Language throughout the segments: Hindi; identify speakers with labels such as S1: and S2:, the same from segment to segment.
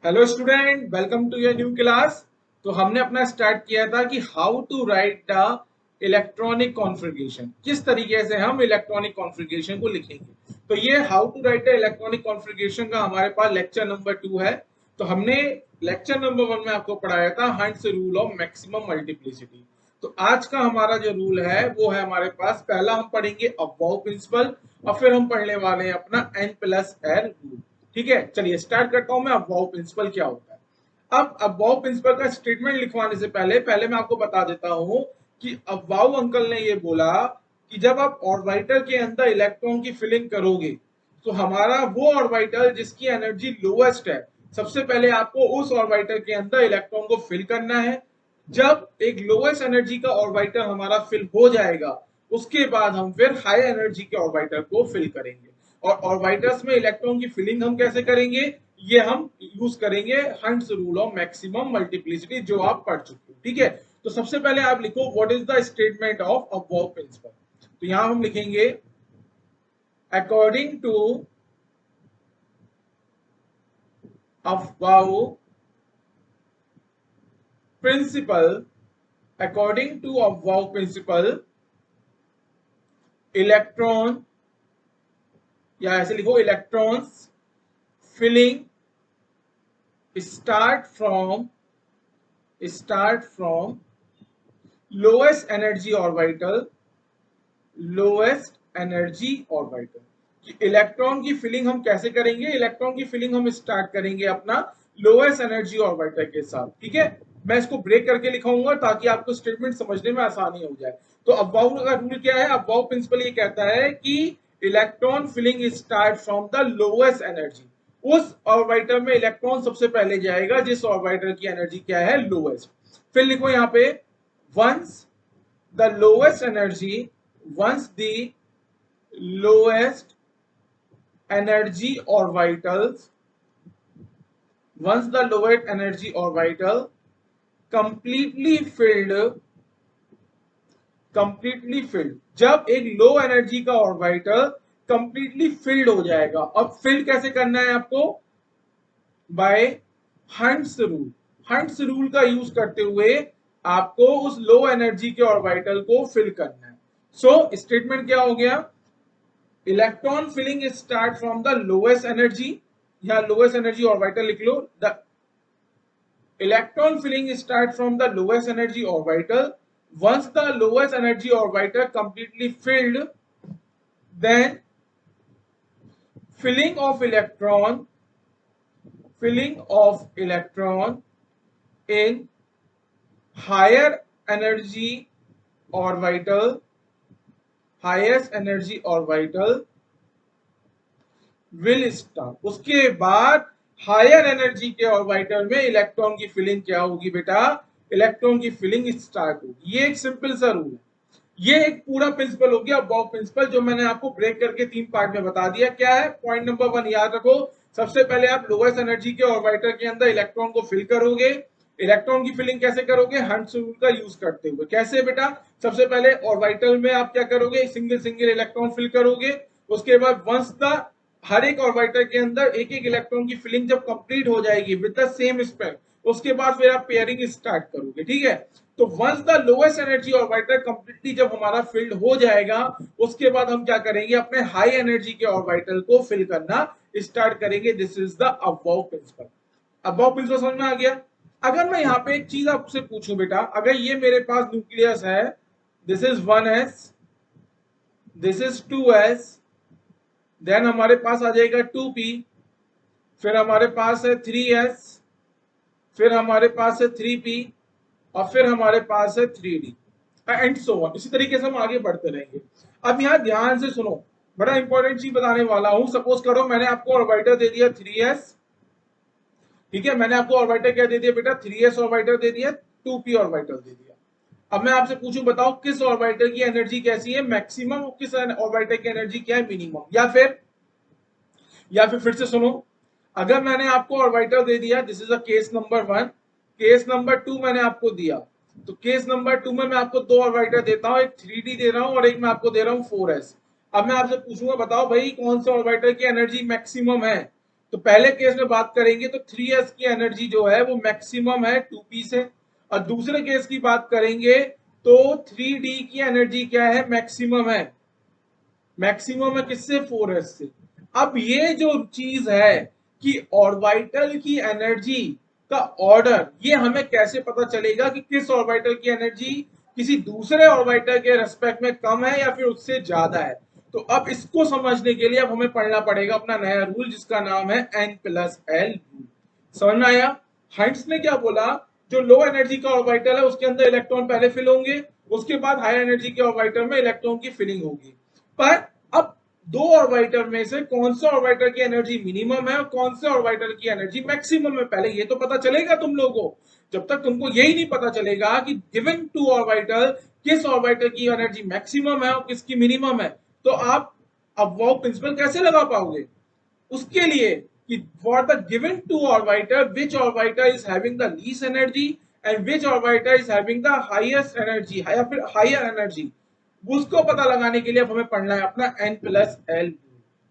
S1: Hello student, welcome to your new class. तो हमने अपना स्टार्ट किया था कि how to write the electronic configuration, किस तरीके से हम इलेक्ट्रॉनिक कॉन्फ़िगरेशन को लिखेंगे। तो ये how to write the electronic configuration का हमारे पास लेक्चर नंबर 2 है। तो हमने लेक्चर नंबर 1 में आपको पढ़ाया था hunts rule of maximum multiplicity. तो आज का हमारा जो रूल है वो है हमारे पास, पहला हम पढ़ेंगे अबव प्रिंसिपल और फिर हम पढ़ने वाले हैं अपना n+l रूल। ठीक है, चलिए स्टार्ट करता हूं मैं। अबव प्रिंसिपल क्या होता है। अब अबव प्रिंसिपल का स्टेटमेंट लिखवाने से पहले पहले मैं आपको बता देता हूं कि अबव अंकल ने ये बोला कि जब आप ऑर्बिटल के अंदर इलेक्ट्रॉन की फिलिंग करोगे तो हमारा वो ऑर्बिटल जिसकी एनर्जी लोएस्ट है, सबसे पहले आपको उस ऑर्बिटल के अंदर इलेक्ट्रॉन को फिल करना है। जब एक लोएस्ट एनर्जी का ऑर्बिटल हमारा फिल हो जाएगा, उसके बाद हम फिर हाई एनर्जी के ऑर्बिटल को फिल करेंगे। और ऑर्बिटल्स में इलेक्ट्रॉन की फिलिंग हम कैसे करेंगे, ये हम यूज करेंगे hunts rule of maximum multiplicity, जो आप पढ़ चुके हो। ठीक है, तो सबसे पहले आप लिखो what is the statement of Aufbau principle. तो यहां हम लिखेंगे according to Aufbau principle, according to Aufbau principle electron, या ऐसे लिखो electrons filling start from lowest energy orbital। Electron की फिलिंग हम कैसे करेंगे, इलेक्ट्रॉन की फिलिंग हम स्टार्ट करेंगे अपना लोएस्ट एनर्जी ऑर्बिटल के साथ। ठीक है, मैं इसको ब्रेक करके लिखाऊंगा ताकि आपको स्टेटमेंट समझने में आसानी हो जाए। तो अबव का रूल क्या है, अबव प्रिंसिपल ये कहता है कि electron filling start from the lowest energy. उस ऑर्बिटल में इलेक्ट्रॉन सबसे पहले जाएगा जिस ऑर्बिटल की एनर्जी क्या है, लोएस्ट। फिर लिखो यहाँ पे once the lowest energy once the lowest energy orbitals once the lowest energy orbital completely filled, जब एक लो एनर्जी का ऑर्बिटल कंप्लीटली फिल्ड हो जाएगा। अब फिल्ड कैसे करना है आपको, by Hund's rule. Hund's rule का यूज करते हुए आपको उस लो एनर्जी के ऑर्बिटल को फिल करना है। सो स्टेटमेंट क्या हो गया, electron filling start from the lowest energy, या लोएस्ट एनर्जी ऑर्बिटल लिख लो। The electron filling start from the lowest energy orbital, once the lowest energy orbital completely filled, then filling of electron in higher energy orbital highest energy orbital will start। उसके बाद हायर एनर्जी के ऑर्बिटल में इलेक्ट्रॉन की फिलिंग क्या होगी बेटा, इलेक्ट्रॉन की फिलिंग स्टार्ट होगी। ये एक सिंपल सा रूल है, ये एक पूरा प्रिंसिपल हो गया अबव प्रिंसिपल, जो मैंने आपको ब्रेक करके 3 पार्ट में बता दिया। क्या है, पॉइंट नंबर 1 याद रखो, सबसे पहले आप लोएस्ट एनर्जी के ऑर्बिटल के अंदर इलेक्ट्रॉन को फिल करोगे। इलेक्ट्रॉन की फिलिंग कैसे करोगे, हंट्स रूल का यूज करते हुए। कैसे बेटा, सबसे पहले ऑर्बिटल में आप क्या करोगे, सिंगल सिंगल इलेक्ट्रॉन फिल करोगे। उसके बाद वंस द हर एक ऑर्बिटल के अंदर एक एक इलेक्ट्रॉन की फिलिंग जब कंप्लीट हो जाएगी विद द सेम स्पेन, उसके बाद फिर आप पेयरिंग स्टार्ट करोगे। ठीक है, तो once the lowest energy orbital completely जब हमारा फिल्ड हो जाएगा, उसके बाद हम क्या करेंगे, अपने हाई एनर्जी के ऑर्बिटल को फिल करना स्टार्ट करेंगे। This is the Aufbau principle. Aufbau principle समझ में आ गया। अगर मैं यहाँ पे एक चीज आपसे पूछूं बेटा, अगर ये मेरे पास न्यूक्लियस है, this is 1s, this is 2s, then हमारे पास आ जाएगा 2p, फिर हमारे पास है 3s, फिर हमारे पास है 3p, और फिर हमारे पास है 3d एंड सो ऑन। इसी तरीके से हम आगे बढ़ते रहेंगे। अब यहाँ ध्यान से सुनो, बड़ा इंपॉर्टेंट चीज बताने वाला हूं। सपोज करो मैंने आपको ऑर्बिटर दे दिया 3s। ठीक है, मैंने आपको ऑर्बिटर क्या दे दिया बेटा, 3s ऑर्बिटर दे दिया, 2p ऑर्बिटर दे दिया। अब मैं आपसे पूछूं, बताओ किस ऑर्बिटर की एनर्जी कैसी है, मैक्सिमम, और किस ऑर्बिटर की एनर्जी क्या है, मिनिमम। या फिर से सुनो, अगर मैंने आपको ऑर्बिटर दे दिया, this is a case number 1, case number 2 मैंने आपको दिया, तो केस नंबर 2 में मैं आपको 2 ऑर्बिटर देता हूं, एक 3d दे रहा हूं और एक मैं आपको दे रहा हूं 4s। अब मैं आपसे पूछूंगा, बताओ भाई कौन से ऑर्बिटर की एनर्जी मैक्सिमम है, तो पहले केस में बात करेंगे तो 3s की एनर्जी जो है वो मैक्सिमम है 2p से, और दूसरे केस की बात करेंगे तो 3d की एनर्जी क्या है, मैक्सिमम है। मैक्सिमम है किससे, 4s से। अब ये जो चीज है कि ऑर्बिटल की एनर्जी का ऑर्डर, ये हमें कैसे पता चलेगा कि किस ऑर्बिटल की एनर्जी किसी दूसरे ऑर्बिटल के रेस्पेक्ट में कम है या फिर उससे ज्यादा है। तो अब इसको समझने के लिए अब हमें पढ़ना पड़ेगा अपना नया रूल, जिसका नाम है n+l रूल। समझ में आया? हाइंट्स ने क्या बोला, जो लो एनर्जी का ऑर्बिटल है उसके अंदर इलेक्ट्रॉन पहले फिल होंगे, उसके बाद हाई एनर्जी के ऑर्बिटल में इलेक्ट्रॉन की फिलिंग होगी। पर अब दो ऑर्बिटर में से कौन सा ऑर्बिटर की एनर्जी मिनिमम है और कौन से ऑर्बिटर की एनर्जी मैक्सिमम है, पहले ये तो पता चलेगा तुम लोगों को। जब तक तुमको यही नहीं पता चलेगा कि गिवन टू ऑर्बिटल किस ऑर्बिटर की एनर्जी मैक्सिमम है और किसकी मिनिमम है, तो आप अब वो प्रिंसिपल कैसे लगा पाओगे? उसके लिए कि for the given two orbiter which orbiter is having the least energy and which orbiter is having the highest energy या फिर higher energy, उसको पता लगाने के लिए अब हमें पढ़ना है अपना n+l।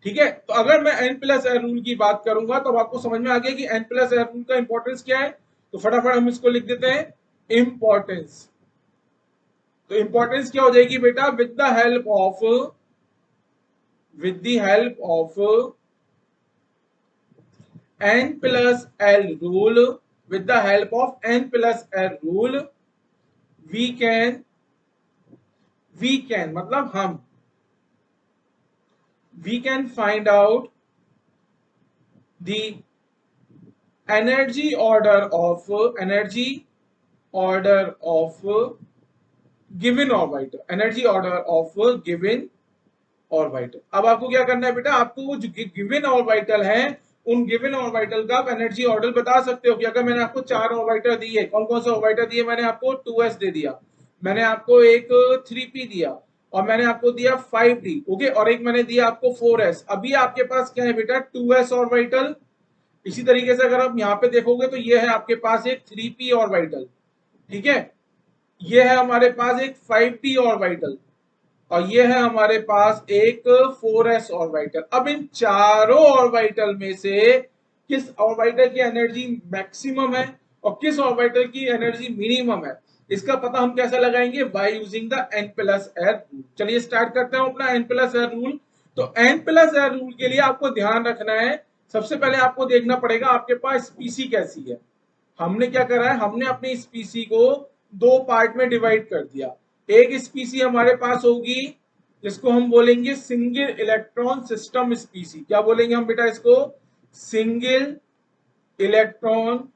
S1: ठीक है, तो अगर मैं n+l रूल की बात करूंगा तो आपको समझ में आ गया कि n+l रूल का इंपॉर्टेंस क्या है। तो फटाफट हम इसको लिख देते हैं, इंपॉर्टेंस। तो इंपॉर्टेंस क्या हो जाएगी बेटा, with the help of n+l rule, with the help of n+l rule we can मतलब हम we can find out the energy order of given orbital, energy order of given orbital. अब आपको क्या करना है बेटा, आपको वो जो गिवन ऑर्बिटल है उन गिवन ऑर्बिटल का आप एनर्जी ऑर्डर बता सकते हो कि अगर मैंने आपको 4 ऑर्बिटर दिए, कौन कौन से ऑर्बिटर दिए, मैंने आपको 2s दे दिया, मैंने आपको एक 3p दिया, और मैंने आपको दिया 5d, ओके, और एक मैंने दिया आपको 4s। अभी आपके पास क्या है बेटा, 2s ऑर्बिटल। इसी तरीके से अगर आप यहाँ पे देखोगे तो ये है आपके पास एक 3p ऑर्बिटल, ठीक है, ये है हमारे पास एक 5p ऑर्बिटल, और ये है हमारे पास एक 4s ऑर्बिटल। अब इन चारों ऑर्बिटल में से किस ऑर्बिटल की एनर्जी मैक्सिमम है और किस ऑर्बिटल की एनर्जी मिनिमम है, इसका पता हम कैसे लगाएंगे, by using the n+l rule. चलिए स्टार्ट करते हैं अपना n+l रूल। तो n+l रूल के लिए आपको ध्यान रखना है, सबसे पहले आपको देखना पड़ेगा आपके पास स्पीसी कैसी है। हमने क्या करा है, हमने अपनी स्पीसी को दो पार्ट में डिवाइड कर दिया। एक स्पीसी हमारे पास होगी जिसको हम बोलेंगे सिंगल इलेक्ट्रॉन सिस्टम स्पीसी। क्या बोलेंगे हम बेटा इसको, सिंगल इलेक्ट्रॉन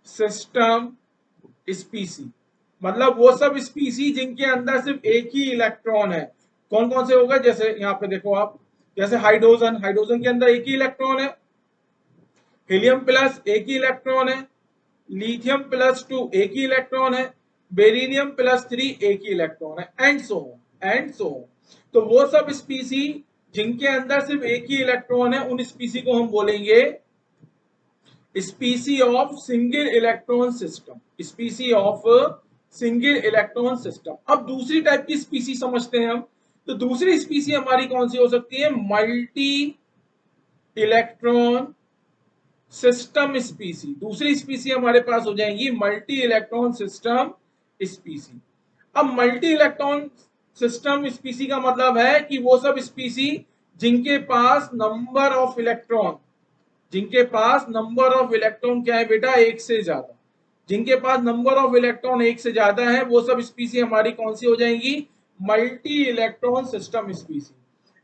S1: सिस्टम स्पीसी। मतलब वो सब स्पीसी जिनके अंदर सिर्फ एक ही इलेक्ट्रॉन है। कौन कौन से होगा, जैसे यहाँ पे देखो आप, जैसे हाइड्रोजन, हाइड्रोजन के अंदर एक ही इलेक्ट्रॉन है, हीलियम प्लस एक ही इलेक्ट्रॉन है, लिथियम +2 एक ही इलेक्ट्रॉन है, बेरिलियम +3 एक ही इलेक्ट्रॉन है, एंड सो तो वो सब स्पीसी जिनके अंदर सिर्फ एक ही इलेक्ट्रॉन है, उन स्पीसी को हम बोलेंगे स्पीसी of single electron system, स्पीसी of single electron system. अब दूसरी टाइप की स्पीसी समझते हैं हम। तो दूसरी स्पीसी हमारी कौन सी हो सकती है, मल्टी इलेक्ट्रॉन सिस्टम स्पीसी। दूसरी स्पीसी हमारे पास हो जाएंगी मल्टी इलेक्ट्रॉन सिस्टम स्पीसी। अब मल्टी इलेक्ट्रॉन सिस्टम स्पीसी का मतलब है कि वो सब स्पीसी जिनके पास नंबर ऑफ इलेक्ट्रॉन, जिनके पास नंबर ऑफ इलेक्ट्रॉन क्या है बेटा, एक से ज्यादा, जिनके पास नंबर ऑफ इलेक्ट्रॉन एक से ज्यादा है, वो सब स्पीसी हमारी कौन सी हो जाएंगी, मल्टी इलेक्ट्रॉन सिस्टम स्पीसी।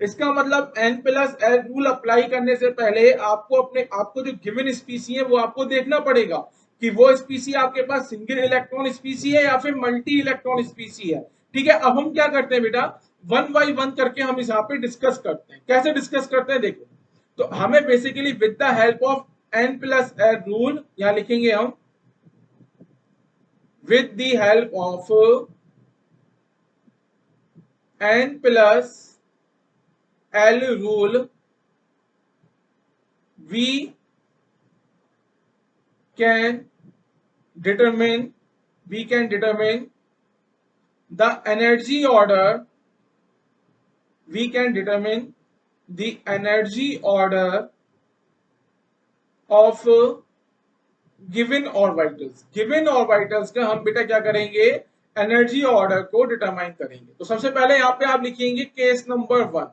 S1: इसका मतलब n+l रूल अप्लाई करने से पहले आपको जो गिवन स्पीसी है वो आपको देखना पड़ेगा कि वो स्पीसी आपके पास सिंगल इलेक्ट्रॉन स्पीसी है या फिर मल्टी इलेक्ट्रॉन स्पीसी है। ठीक है, अब हम क्या करते हैं बेटा, वन बाई वन करके हम इस यहाँ पे डिस्कस करते हैं। कैसे डिस्कस करते हैं देखो, तो हमें basically with the help of n+l rule, यहां लिखेंगे हम with the help of n+l rule we can determine the energy order, we can determine the energy order of given orbitals. Given orbitals का हम बेटा क्या करेंगे, एनर्जी ऑर्डर को डिटरमाइन करेंगे। तो सबसे पहले यहाँ पे आप लिखेंगे केस नंबर 1।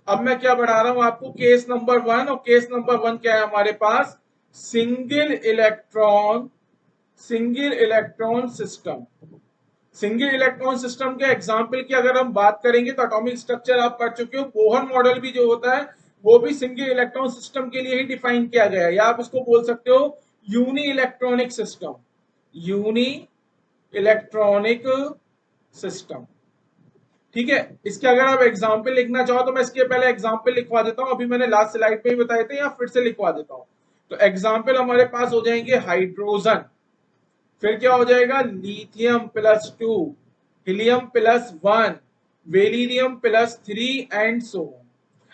S1: अब मैं क्या बढ़ा रहा हूं आपको, केस नंबर 1। और केस नंबर 1 क्या है हमारे पास, single electron system. Single electron system के एग्जाम्पल की अगर हम बात करेंगे तो एटॉमिक स्ट्रक्चर आप पढ़ चुके हो। बोहर मॉडल भी जो होता है वो भी सिंगल इलेक्ट्रॉन सिस्टम के लिए ही डिफाइन किया गया है, या आप इसको बोल सकते हो uni electronic system. Uni electronic system, ठीक है। इसके अगर आप एग्जाम्पल लिखना चाहो तो मैं इसके पहले एग्जाम्पल लिखवा देता हूं, अभी मैंने लास्ट स्लाइड पे ही बताए थे, या फिर से लिखवा देता हूं। तो एग्जाम्पल हमारे पास हो जाएंगे हाइड्रोजन, फिर क्या हो जाएगा lithium +2, helium +1, वेलिडियम +3 and so on.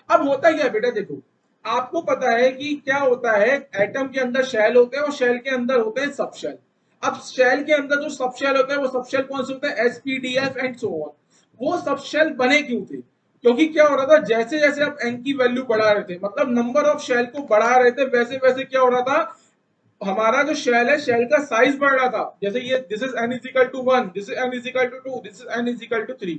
S1: अब होता क्या है बेटा, देखो आपको पता है कि क्या होता है, एटम के अंदर शेल होते हैं और शेल के अंदर होते हैं सब शेल। अब शेल के अंदर जो सब शेल होते हैं वो सब शेल कौन से होते हैं, एसपीडीएफ एंड सो ऑन। वो सब शेल बने क्यों थे, क्योंकि क्या हो रहा था, जैसे जैसे आप एन की वैल्यू बढ़ा रहे थे, मतलब नंबर ऑफ शेल को बढ़ा रहे थे, वैसे वैसे क्या हो रहा था, हमारा जो शेल है शेल का साइज बढ़ रहा था। जैसे ये this is n is equal to 1, this is n is equal to 2, this is n is equal to 3।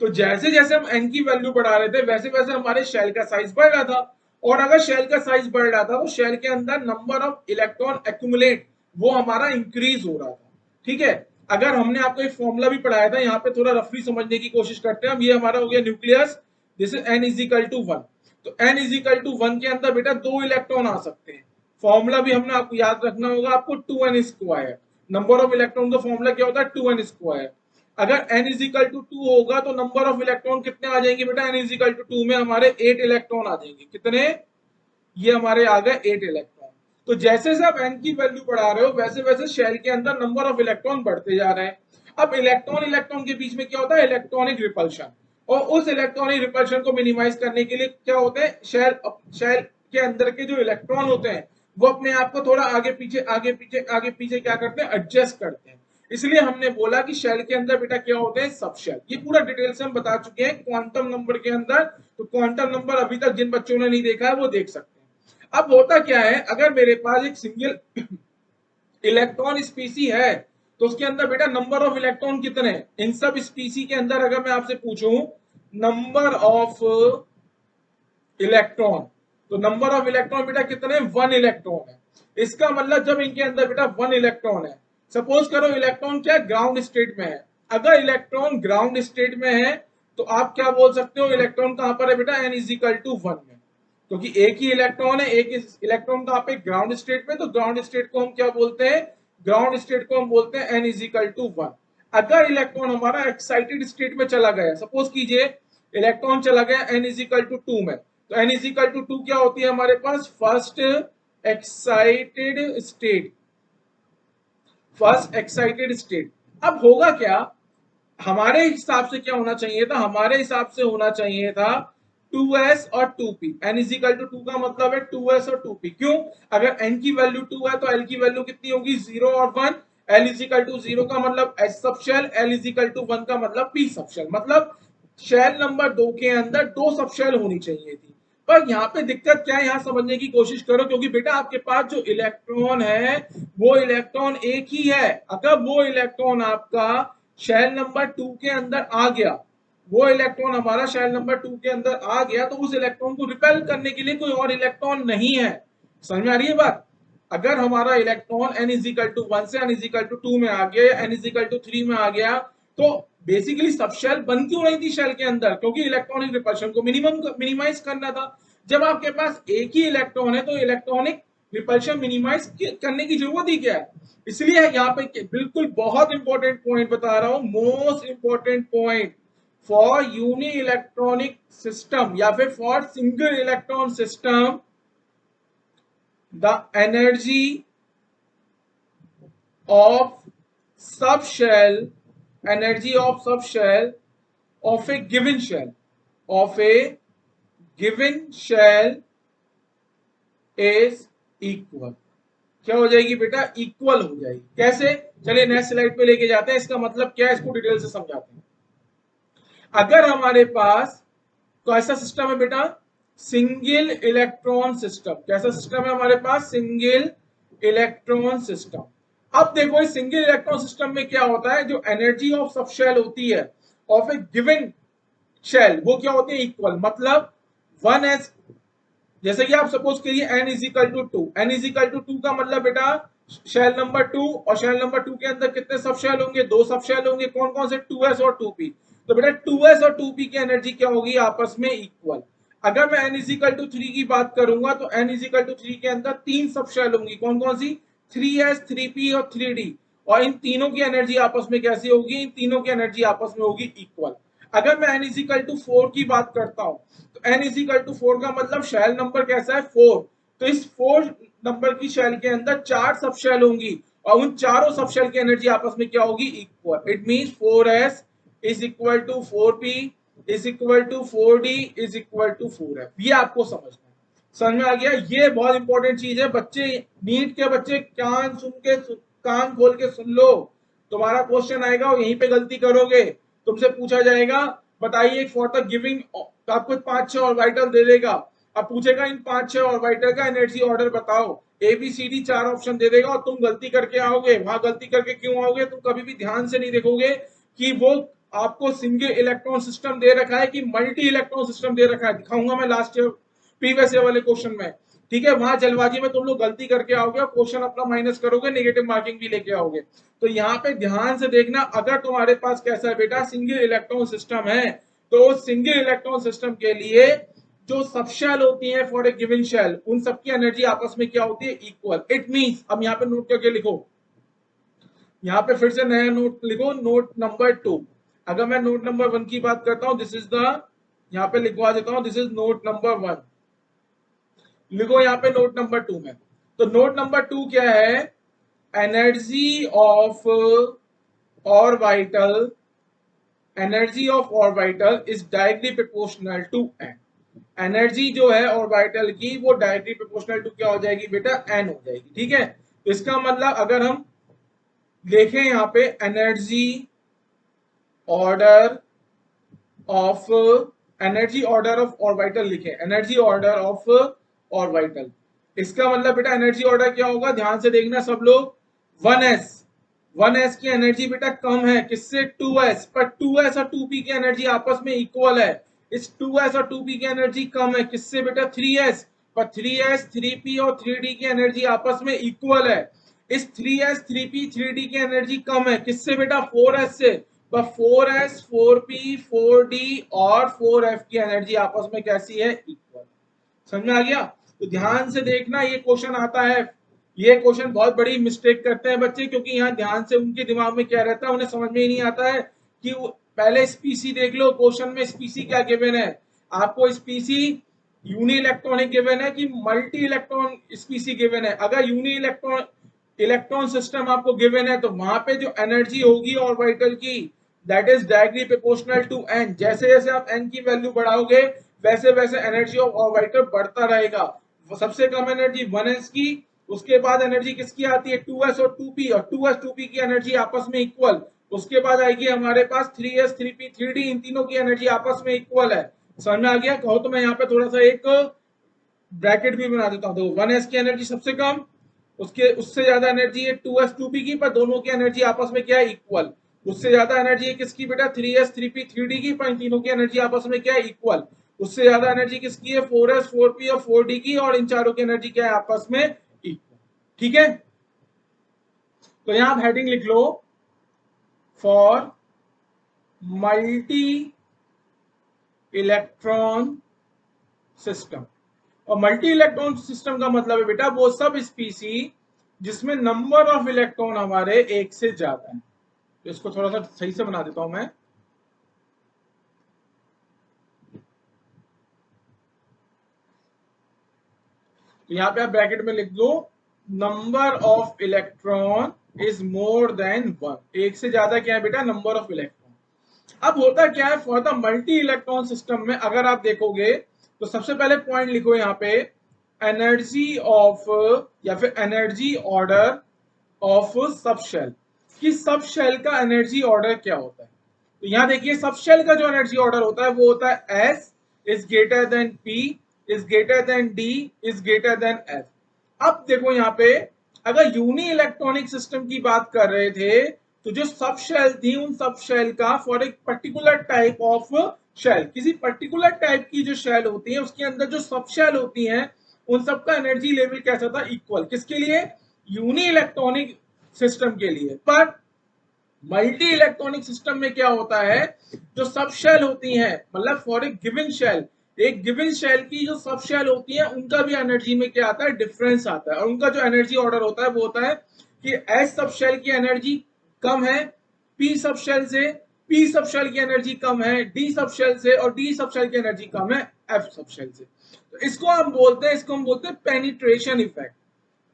S1: तो जैसे जैसे हम n की वैल्यू बढ़ा रहे थे वैसे वैसे हमारे शेल का साइज बढ़ रहा था। और अगर शेल का साइज बढ़ रहा था तो शेल के अंदर नंबर ऑफ इलेक्ट्रॉन एक्यूमुलेट वो हमारा इंक्रीज हो रहा था, ठीक है। अगर हमने आपको एक फॉर्मूला भी पढ़ाया था, यहाँ पे थोड़ा रफली समझने की कोशिश करते हैं हम। ये हमारा हो गया nucleus, this is n is equal to 1। तो n इज इक्वल टू 1 के अंदर बेटा 2 इलेक्ट्रॉन आ सकते हैं। फॉर्मूला भी हमने आपको याद रखना होगा, आपको 2n square. Number of electron का फॉर्मूला क्या होता है, 2n स्क्वायर। अगर n इज इक्वल टू 2 होगा तो नंबर ऑफ इलेक्ट्रॉन कितने आ जाएंगे बेटा, n इज इक्वल टू 2 में हमारे 8 इलेक्ट्रॉन आ जाएंगे। कितने, ये हमारे आ गए 8 इलेक्ट्रॉन। तो जैसे जैसे आप n की वैल्यू बढ़ा रहे हो वैसे वैसे शेल के अंदर नंबर ऑफ इलेक्ट्रॉन बढ़ते जा रहे हैं। अब इलेक्ट्रॉन इलेक्ट्रॉन के बीच में क्या होता है, इलेक्ट्रॉनिक रिपल्शन। और उस इलेक्ट्रॉनिक रिपल्शन को मिनिमाइज करने के लिए क्या होते हैं, शेल के अंदर के जो इलेक्ट्रॉन होते हैं वो अपने आप को थोड़ा आगे पीछे क्या करते हैं, एडजस्ट करते हैं। इसलिए हमने बोला कि शेल के अंदर बेटा क्या होते हैं, सब शेल। ये पूरा डिटेल से हम बता चुके हैं क्वांटम नंबर के अंदर। तो क्वांटम नंबर अभी तक जिन बच्चों ने नहीं देखा है वो देख सकते हैं। अब होता क्या है, अगर मेरे पास एक सिंगल इलेक्ट्रॉन स्पीसी है तो उसके अंदर बेटा नंबर ऑफ इलेक्ट्रॉन कितने हैं, इन सब स्पीसी के अंदर अगर मैं आपसे पूछूं नंबर ऑफ इलेक्ट्रॉन, तो नंबर ऑफ इलेक्ट्रॉन बेटा कितने, 1 इलेक्ट्रॉन है। इसका मतलब जब इनके अंदर बेटा 1 इलेक्ट्रॉन है, सपोज करो इलेक्ट्रॉन क्या ग्राउंड स्टेट में है। अगर इलेक्ट्रॉन ग्राउंड स्टेट में है तो आप क्या बोल सकते हो, इलेक्ट्रॉन कहां पर है बेटा, n इज इक्वल टू 1 में। क्योंकि एक ही इलेक्ट्रॉन है, एक इलेक्ट्रॉन कहां पे, ग्राउंड स्टेट में। तो ग्राउंड स्टेट को हम क्या बोलते हैं, ग्राउंड स्टेट को हम बोलते हैं n इज इक्वल टू 1। अगर इलेक्ट्रॉन हमारा एक्साइटेड स्टेट में चला गया, सपोज कीजिए इलेक्ट्रॉन चला गया n इज इक्वल टू 2 में, तो n इज इक्वल टू 2 क्या होती है हमारे पास, स्टेट फर्स्ट एक्साइटेड स्टेट। अब होगा क्या, हमारे हिसाब से क्या होना चाहिए था, हमारे हिसाब से होना चाहिए था 2s और 2p। n is equal to 2 का मतलब है 2s और 2p। क्यों, अगर n की वैल्यू 2 है तो l की वैल्यू कितनी होगी, 0 और 1। l इज इक्वल टू 0 का मतलब s sub shell, l is equal to 1 का मतलब p सब शेल। मतलब शेल नंबर 2 के अंदर 2 सब शेल होनी चाहिए थी। पर यहाँ पे दिक्कत क्या है, यहाँ समझने की कोशिश करो। क्योंकि बेटा आपके पास जो इलेक्ट्रॉन है वो इलेक्ट्रॉन एक ही है। अगर वो इलेक्ट्रॉन आपका शेल नंबर 2 के अंदर आ गया, वो इलेक्ट्रॉन हमारा शेल नंबर 2 के अंदर आ गया, तो उस इलेक्ट्रॉन को रिपेल करने के लिए कोई और इलेक्ट्रॉन नहीं है। समझ में आ रही है बात। अगर हमारा electron n is equal to 1 से n इज इक्वल टू 2 में आ गया, या n इज इक्वल टू 3 में आ गया, तो बेसिकली सब शेल बन क्यों रही थी शेल के अंदर, क्योंकि इलेक्ट्रॉनिक रिपल्शन को मिनिमाइज करना था। जब आपके पास एक ही इलेक्ट्रॉन है तो इलेक्ट्रॉनिक रिपल्शन मिनिमाइज करने की जरूरत ही क्या है। इसलिए यहाँ पे बिल्कुल बहुत इंपॉर्टेंट पॉइंट बता रहा हूं, most important point for uni electronic system या फिर for single electron system, the energy of sub shell, energy of sub shell of a given shell, of a given shell is equal. क्या हो जाएगी बेटा, इक्वल हो जाएगी। कैसे, चलिए नेक्स्ट स्लाइड पे लेके जाते हैं। इसका मतलब क्या है, इसको डिटेल से समझाते हैं। अगर हमारे पास कैसा सिस्टम है बेटा, सिंगल इलेक्ट्रॉन सिस्टम। कैसा सिस्टम है हमारे पास? Single electron system. अब देखो इस सिंगल इलेक्ट्रॉन सिस्टम में क्या होता है, जो एनर्जी ऑफ सब शेल होती है ऑफ ए गिवन शेल, वो क्या होती है? इक्वल। मतलब 1s, जैसे कि आप सपोज करिए n is equal to 2, n is equal to 2 का मतलब बेटा शेल नंबर 2, और शेल नंबर 2 के अंदर कितने सब शेल होंगे? 2 सब शेल होंगे। कौन कौन से? 2s और 2p। तो बेटा 2s और 2p की एनर्जी क्या होगी? आपस में इक्वल। अगर मैं n इज इक्वल टू 3 की बात करूंगा तो n इज इक्वल टू 3 के अंदर 3 सब शेल होंगी। कौन कौन सी? 3s, 3p और 3d। और इन तीनों की एनर्जी आपस में कैसी होगी? इन तीनों की एनर्जी आपस में होगी इक्वल। अगर मैं n इज इक्वल टू 4 की बात करता हूं तो n इज इक्वल टू 4 का मतलब शेल नंबर कैसा है? 4। तो इस 4 नंबर की शेल के अंदर 4 सब शेल होंगी, और उन चारों सब शेल की एनर्जी आपस में क्या होगी? Equal. It means 4s is equal to 4p is equal to 4d is equal to 4f। ये आपको समझना है। समझ में आ गया? ये बहुत इंपॉर्टेंट चीज है बच्चे। नीट के बच्चे कान खोल के सुन लो। तुम्हारा क्वेश्चन आएगा और यहीं पे गलती करोगे, तुमसे पूछा जाएगा बताइए फॉर द गिविंग, आपको 5-6 ऑर्बिटल दे देगा। अब पूछेगा इन 5-6 ऑर्बिटल का एनर्जी ऑर्डर बताओ, A B C D 4 option दे देगा, और तुम गलती करके आओगे। वहां गलती करके क्यों आओगे? तुम कभी भी ध्यान से नहीं देखोगे कि वो आपको सिंगल इलेक्ट्रॉन सिस्टम दे रखा है कि मल्टी इलेक्ट्रॉन सिस्टम दे रखा है। दिखाऊंगा मैं लास्ट ईयर प्रीवियस ईयर वाले क्वेश्चन में। ठीक है, वहां जल्दबाजी में तुम लोग गलती करके आओगे और क्वेश्चन अपना माइनस करोगे, नेगेटिव मार्किंग भी लेके आओगे। तो यहाँ पे ध्यान से देखना, अगर तुम्हारे पास कैसा है बेटा? सिंगल इलेक्ट्रॉन सिस्टम है, तो सिंगल इलेक्ट्रॉन सिस्टम के लिए जो सब शेल होती है फॉर ए गिवन शेल, उन सबकी एनर्जी आपस में क्या होती है? इक्वल। इट मींस, अब यहाँ पे नोट करके लिखो, यहाँ पे फिर से नया नोट लिखो, नोट नंबर 2। अगर मैं नोट नंबर 1 की बात करता हूं, दिस इज द, यहाँ पे लिखवा देता हूं, दिस इज नोट नंबर 1। लिखो यहाँ पे नोट नंबर 2 में। तो नोट नंबर 2 क्या है? Energy of orbital, energy of orbital is directly proportional to N. Energy जो है ऑर्बिटल की वो डायरेक्टली प्रोपोर्शनल टू क्या हो जाएगी बेटा? एन हो जाएगी। ठीक है, तो इसका मतलब अगर हम देखें यहाँ पे energy order of, energy order of orbital लिखे, एनर्जी ऑर्डर ऑफ ऑर्बिटल, इसका मतलब बेटा एनर्जी ऑर्डर क्या होगा? ध्यान से देखना सब लोग। 1s, 1s की एनर्जी बेटा कम है किससे? 2s। पर 2s और 2p की एनर्जी आपस में इक्वल है। इस 2s और 2p की एनर्जी कम है किससे बेटा? 3s। पर 3s, 3p और 3d की एनर्जी आपस में इक्वल है। इस 3s, 3p, 3d की एनर्जी कम है किससे बेटा? 4s से। पर 4s, 4p, 4d और 4f की एनर्जी आपस में कैसी है? इक्वल। समझ में आ गया? तो ध्यान से देखना, ये क्वेश्चन आता है। ये क्वेश्चन बहुत बड़ी मिस्टेक करते हैं बच्चे, क्योंकि यहाँ ध्यान से उनके दिमाग में क्या रहता है, उन्हें समझ में ही नहीं आता है कि पहले स्पीसी देख लो, क्वेश्चन में स्पीसी क्या गिवन है आपको? स्पीसी यूनि इलेक्ट्रॉनिक गिवन है कि मल्टी इलेक्ट्रॉन स्पीसी गिवन है? अगर यूनि इलेक्ट्रॉन सिस्टम आपको गिवन है तो वहां पे जो एनर्जी होगी ऑर्बिटल की, that is directly proportional to N. जैसे जैसे आप एन की वैल्यू बढ़ाओगे वैसे वैसे एनर्जी ऑफ ऑर्बिटल बढ़ता रहेगा। सबसे कम एनर्जी 1s की, उसके बाद एनर्जी किसकी आती है? 2s और 2p, और 2s 2p की एनर्जी आपस में इक्वल। उसके बाद आएगी हमारे पास 3s, 3p, 3d, इन तीनों की एनर्जी आपस में इक्वल है। समझ में आ गया? कहो तो मैं यहाँ पे थोड़ा सा एक ब्रैकेट भी बना देता हूँ। देखो 1s की एनर्जी सबसे कम, उसके उससे ज्यादा एनर्जी है 2s 2p की, पर दोनों की एनर्जी आपस में क्या है? इक्वल। उससे ज्यादा एनर्जी है किसकी बेटा? 3s 3p 3d की, पर इन तीनों की एनर्जी आपस में क्या है? इक्वल। उससे ज्यादा एनर्जी किसकी है? 4s 4p और 4d की, और इन चारों की एनर्जी क्या है? आपस में इक्वल। ठीक है, तो यहां आप हेडिंग लिख लो, फॉर मल्टी इलेक्ट्रॉन सिस्टम। और मल्टी इलेक्ट्रॉन सिस्टम का मतलब है बेटा वो सब स्पीसी जिसमें नंबर ऑफ इलेक्ट्रॉन हमारे एक से ज्यादा है। तो इसको थोड़ा सा सही से बना देता हूं मैं। तो यहां पे आप ब्रैकेट में लिख दो, number of electron is more than 1। एक से ज्यादा क्या है बेटा? Number of electron. अब होता क्या है for the multi electron system में, अगर आप देखोगे तो सबसे पहले पॉइंट लिखो यहाँ पे, एनर्जी ऑफ या फिर energy order of sub shell, कि सब शेल का एनर्जी ऑर्डर क्या होता है। तो यहां देखिए सब शेल का जो एनर्जी ऑर्डर होता है वो होता है S is greater than P is greater than D is greater than F. अब देखो यहाँ पे अगर यूनी इलेक्ट्रॉनिक सिस्टम की बात कर रहे थे तो जो सब शेल थी उन सब शेल का फॉर एक पर्टिकुलर टाइप ऑफ शेल, किसी पर्टिकुलर टाइप की जो शेल होती है उसके अंदर जो सब शेल होती हैं उन सबका एनर्जी लेवल कैसा था, इक्वल। किसके लिए? यूनी इलेक्ट्रॉनिक सिस्टम के लिए। पर मल्टी इलेक्ट्रॉनिक सिस्टम में क्या होता है, जो सब शेल होती हैं, मतलब फॉर ए गिवन शेल, एक गिवन शेल की जो सब शेल होती है उनका भी एनर्जी में क्या आता है, डिफरेंस आता है। और उनका जो एनर्जी ऑर्डर होता है वो होता है कि एस सब शेल की एनर्जी कम है पी सब शेल से, पी सब शेल की एनर्जी कम है डी सब शेल से, और डी सब शेल की एनर्जी कम है एफ सब शेल से। तो इसको हम बोलते हैं, पेनिट्रेशन इफेक्ट।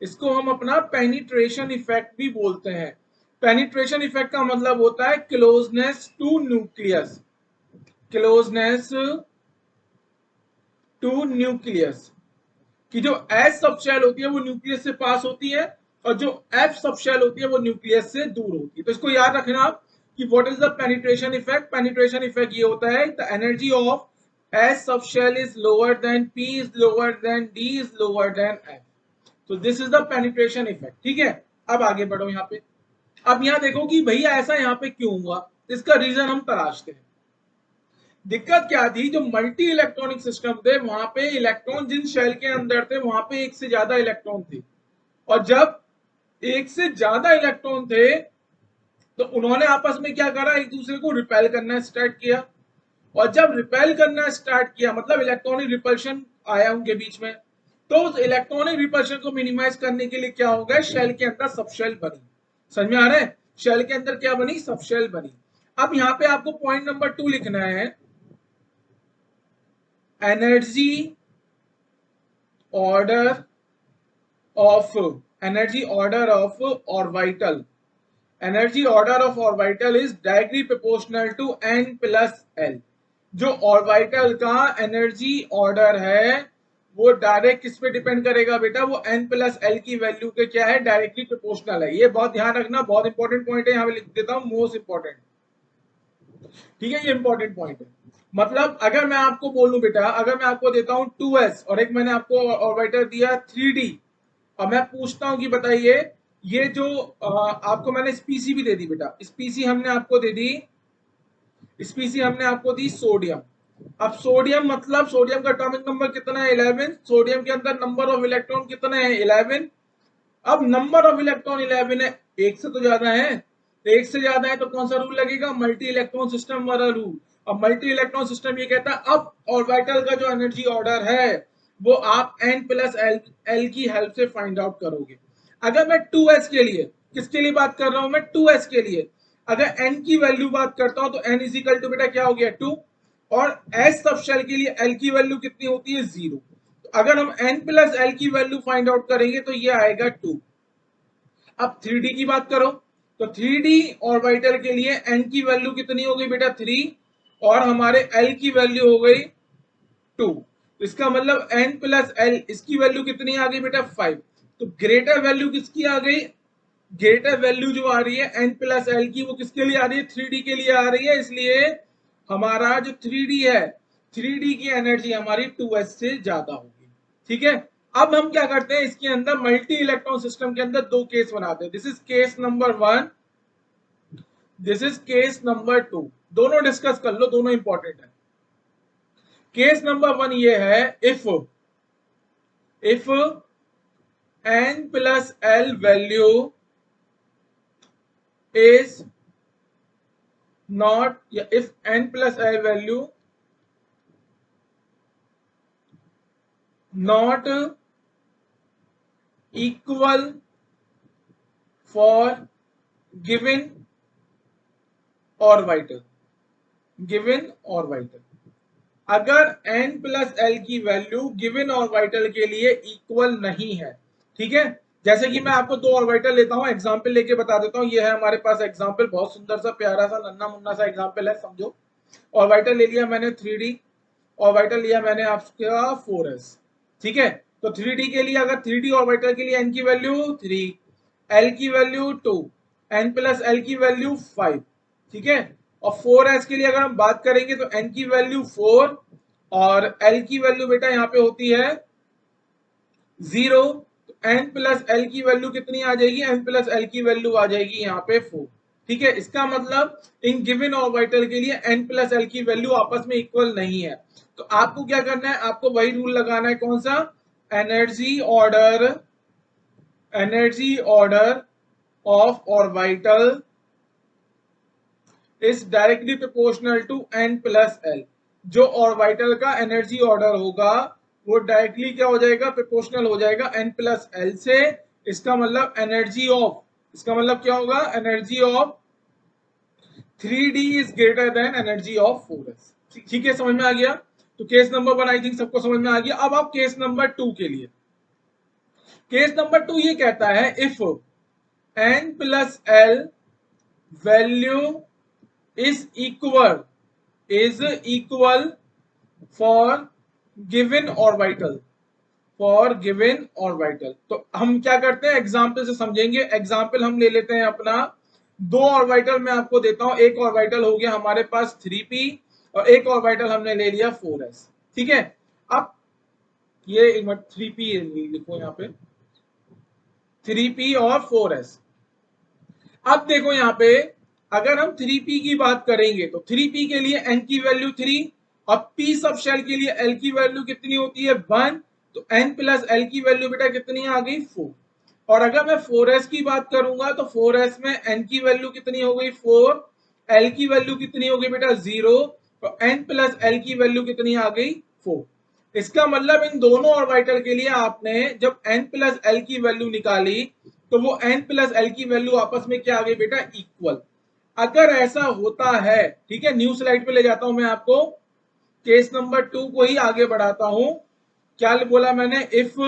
S1: इसको हम अपना पेनिट्रेशन इफेक्ट भी बोलते हैं। पेनिट्रेशन इफेक्ट का मतलब होता है closeness to nucleus, closeness to nucleus, कि जो एस सब शेल होती है वो न्यूक्लियस से पास होती है और जो एफ सब शेल होती है वो न्यूक्लियस से दूर होती है। तो इसको याद रखना आप कि what is the penetration effect. Penetration effect ये होता है the energy of S sub shell is lower than P is lower than D is lower than F. तो this is the penetration effect. ठीक है, अब आगे बढ़ो यहाँ पे। अब यहाँ देखो कि भैया ऐसा यहाँ पे क्यों हुआ, इसका रीजन हम तलाशते हैं। दिक्कत क्या थी, जो मल्टी इलेक्ट्रॉनिक सिस्टम थे वहां पे इलेक्ट्रॉन जिन शेल के अंदर थे वहां पे एक से ज्यादा इलेक्ट्रॉन थे, और जब एक से ज्यादा इलेक्ट्रॉन थे तो उन्होंने आपस में क्या करा, एक दूसरे को रिपेल करना स्टार्ट किया। और जब रिपेल करना स्टार्ट किया मतलब इलेक्ट्रॉनिक रिपल्शन आया उनके बीच में, तो उस इलेक्ट्रॉनिक रिपल्शन को मिनिमाइज करने के लिए क्या हो गया, शेल के अंदर सबशेल बनी। समझ में आ रहा है? शेल के अंदर क्या बनी, सबशेल बनी। अब यहाँ पे आपको पॉइंट नंबर 2 लिखना है, energy order of orbital, energy order of orbital is directly proportional to n plus L. जो ऑर्बिटल का एनर्जी ऑर्डर है वो डायरेक्ट किस पे डिपेंड करेगा बेटा, वो n प्लस एल की वैल्यू के क्या है, डायरेक्टली प्रोपोर्शनल है। ये बहुत ध्यान रखना, बहुत इंपॉर्टेंट पॉइंट है, यहाँ पे लिख देता हूं मोस्ट इंपॉर्टेंट। ठीक है, ये इंपॉर्टेंट पॉइंट है। मतलब अगर मैं आपको बोलूं बेटा, अगर मैं आपको देता हूं 2s और एक मैंने आपको ऑर्बिटर दिया 3d, और मैं पूछता हूं कि बताइए ये जो आपको मैंने स्पीसी भी दे दी बेटा, स्पीसी हमने आपको दे दी, स्पीसी हमने आपको दी सोडियम। अब सोडियम मतलब सोडियम का एटॉमिक नंबर कितना है, 11। सोडियम के अंदर नंबर ऑफ इलेक्ट्रॉन कितने हैं, 11। अब नंबर ऑफ इलेक्ट्रॉन 11 है, एक से तो ज्यादा है, तो एक से ज्यादा है तो कौन सा रूल लगेगा, मल्टी इलेक्ट्रॉन सिस्टम वाला रूल। अब मल्टी इलेक्ट्रॉन सिस्टम ये कहता है अब ऑर्बिटल का जो एनर्जी ऑर्डर है वो आप n प्लस एल की हेल्प से फाइंड आउट करोगे। अगर मैं 2s के लिए, किसके लिए बात कर रहा हूं मैं, 2s के लिए अगर n की वैल्यू बात करता हूं तो n इज इक्वल टू बेटा क्या हो गया 2, और s सब शेल के लिए l की वैल्यू कितनी होती है 0। तो अगर हम n प्लस एल की वैल्यू फाइंड आउट करेंगे तो ये आएगा 2। अब 3d की बात करो तो 3d ऑर्बिटल के लिए n की वैल्यू कितनी हो गई बेटा 3, और हमारे l की वैल्यू हो गई 2। तो इसका मतलब n प्लस एल, इसकी वैल्यू कितनी आ गई बेटा 5। तो ग्रेटर वैल्यू किसकी आ गई, ग्रेटर वैल्यू जो आ रही है n प्लस एल की वो किसके लिए आ रही है, 3d के लिए आ रही है। इसलिए हमारा जो 3d है, 3d की एनर्जी हमारी 2s से ज्यादा होगी। ठीक है, अब हम क्या करते हैं, इसके अंदर मल्टी इलेक्ट्रॉन सिस्टम के अंदर दो केस बनाते हैं। This is case number 1, this is case number 2। दोनों डिस्कस कर लो, दोनों इंपॉर्टेंट है। केस नंबर 1 ये है, if n plus L value is not, if n plus l value not equal for given orbital, given orbital, अगर n प्लस एल की वैल्यू गिवन ऑर्बिटल के लिए इक्वल नहीं है। ठीक है, जैसे कि मैं आपको दो ऑर्बिटल लेता हूं, एग्जांपल लेके बता देता हूं। ये है हमारे पास एग्जांपल, बहुत सुंदर सा प्यारा सा नन्ना मुन्ना सा एग्जांपल है, समझो। ऑर्बिटल ले लिया मैंने 3d, ऑर्बिटल लिया मैंने आपका 4s। ठीक है, तो 3d के लिए, अगर 3d ऑर्बिटल के लिए n की वैल्यू 3, l की वैल्यू 2, n प्लस l की वैल्यू 5। ठीक है, और 4s के लिए अगर हम बात करेंगे तो n की वैल्यू 4 और एल की वैल्यू बेटा यहाँ पे होती है 0, तो एन प्लस एल की वैल्यू कितनी आ जाएगी, एन प्लस एल की वैल्यू आ जाएगी यहाँ पे 4। ठीक है, इसका मतलब इन गिवन ऑर्बिटल के लिए एन प्लस एल की वैल्यू आपस में इक्वल नहीं है। तो आपको क्या करना है, आपको वही रूल लगाना है, कौन सा, energy order, energy order of orbital is directly proportional to N plus L. जो ऑर्बिटल का एनर्जी ऑर्डर होगा वो डायरेक्टली क्या हो जाएगा, प्रोपोर्शनल हो जाएगा एन प्लस एल से। इसका मतलब एनर्जी ऑफ, इसका मतलब क्या होगा, energy of 3D is greater than energy of 4s। ठीक है, समझ में आ गया। तो केस नंबर 1 आई थिंक सबको समझ में आ गया। अब आप केस नंबर 2 के लिए, केस नंबर 2 ये कहता है if N plus L value is equal for given orbital, for given orbital. तो हम क्या करते हैं, एग्जाम्पल से समझेंगे। एग्जाम्पल हम ले लेते हैं अपना, दो ऑर्बिटल मैं आपको देता हूं। एक ऑर्बिटल हो गया हमारे पास 3p और एक ऑर्बिटल हमने ले लिया 4s। ठीक है, अब ये 3p लिखो यहाँ पे, 3p और 4s। अब देखो यहाँ पे, अगर हम 3p की बात करेंगे तो 3p के लिए n की वैल्यू 3 और p सब शेल के लिए l की वैल्यू कितनी होती है 1, तो n प्लस l की वैल्यू बेटा कितनी आ गई 4। और अगर मैं 4s की बात करूंगा तो 4s में n की वैल्यू कितनी हो गई 4, l की वैल्यू कितनी हो गई बेटा 0 और n प्लस l की वैल्यू कितनी आ गई 4। इसका मतलब इन दोनों ऑर्बिटल के लिए आपने जब n प्लस एल की वैल्यू निकाली तो वो n प्लस एल की वैल्यू आपस में क्या आ गई बेटा, इक्वल। अगर ऐसा होता है, ठीक है, न्यू स्लाइड पे ले जाता हूं मैं आपको, केस नंबर 2 को ही आगे बढ़ाता हूं। क्या बोला मैंने, if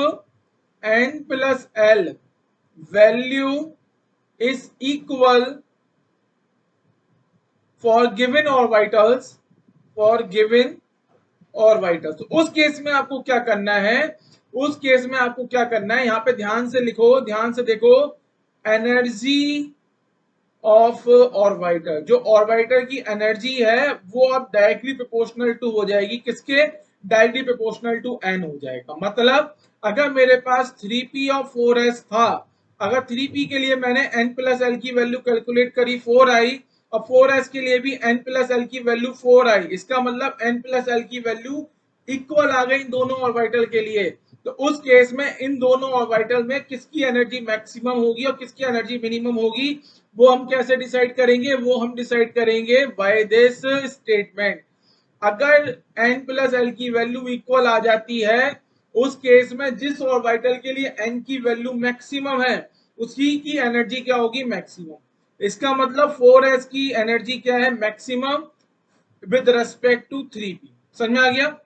S1: n plus L value is equal for given orbitals, for given orbitals, तो उस केस में आपको क्या करना है, उस केस में आपको क्या करना है, यहां पे ध्यान से लिखो, ध्यान से देखो, एनर्जी ऑफ ऑर्बिटर, जो ऑर्बिटर की एनर्जी है वो अब डायरेक्टली प्रोपोर्शनल टू हो जाएगी किसके, डायरेक्टली प्रोपोर्शनल टू एन हो जाएगा। मतलब अगर मेरे पास 3p और 4s था, अगर 3p के लिए मैंने n प्लस एल की वैल्यू कैलकुलेट करी 4 आई और 4s के लिए भी n प्लस एल की वैल्यू 4 आई, इसका मतलब n प्लस एल की वैल्यू इक्वल आ गई इन दोनों ऑर्बिटल के लिए। तो उस केस में इन दोनों ऑर्बिटल में किसकी एनर्जी मैक्सिमम होगी और किसकी एनर्जी मिनिमम होगी, वो हम कैसे डिसाइड करेंगे, वो हम डिसाइड करेंगे बाय दिस स्टेटमेंट। अगर n प्लस एल की वैल्यू इक्वल आ जाती है, उस केस में जिस ऑर्बिटल के लिए n की वैल्यू मैक्सिमम है उसी की एनर्जी क्या होगी, मैक्सिमम। इसका मतलब 4s की एनर्जी क्या है, maximum with respect to 3p। समझ में आ गया,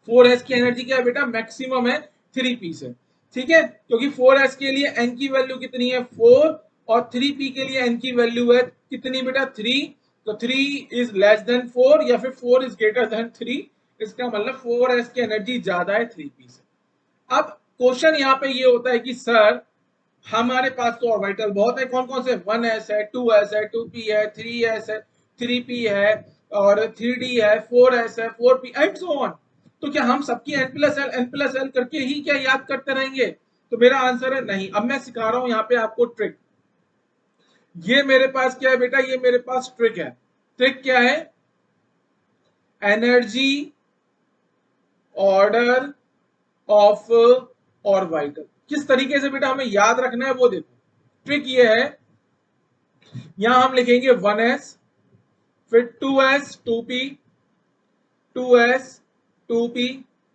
S1: 4s की एनर्जी क्या है बेटा, मैक्सिमम है 3p से। ठीक है, क्योंकि 4s के लिए n की वैल्यू कितनी है 4 और 3p के लिए n की वैल्यू है कितनी बेटा 3, तो 3 इज लेस देन 4 या फिर 4 इज ग्रेटर देन 3। इसका मतलब 4s की एनर्जी ज्यादा है 3p से। अब क्वेश्चन यहाँ पे ये होता है कि सर हमारे पास तो ऑर्बिटल बहुत है, कौन कौन से, 1s है, 2s है, 2p है, 3s है, 3p है और 3d है, 4s है, 4p एंड सो ऑन। तो क्या हम सबकी n प्लस एल करके ही क्या याद करते रहेंगे, तो मेरा आंसर है नहीं। अब मैं सिखा रहा हूं यहाँ पे आपको ट्रिक। ये मेरे पास क्या है बेटा, ये मेरे पास ट्रिक है। ट्रिक क्या है, एनर्जी ऑर्डर ऑफ ऑर्बिटल। किस तरीके से बेटा हमें याद रखना है वो देखो। ट्रिक ये है, यहां हम लिखेंगे 1s, फिर 2s 2p, 2s 2p,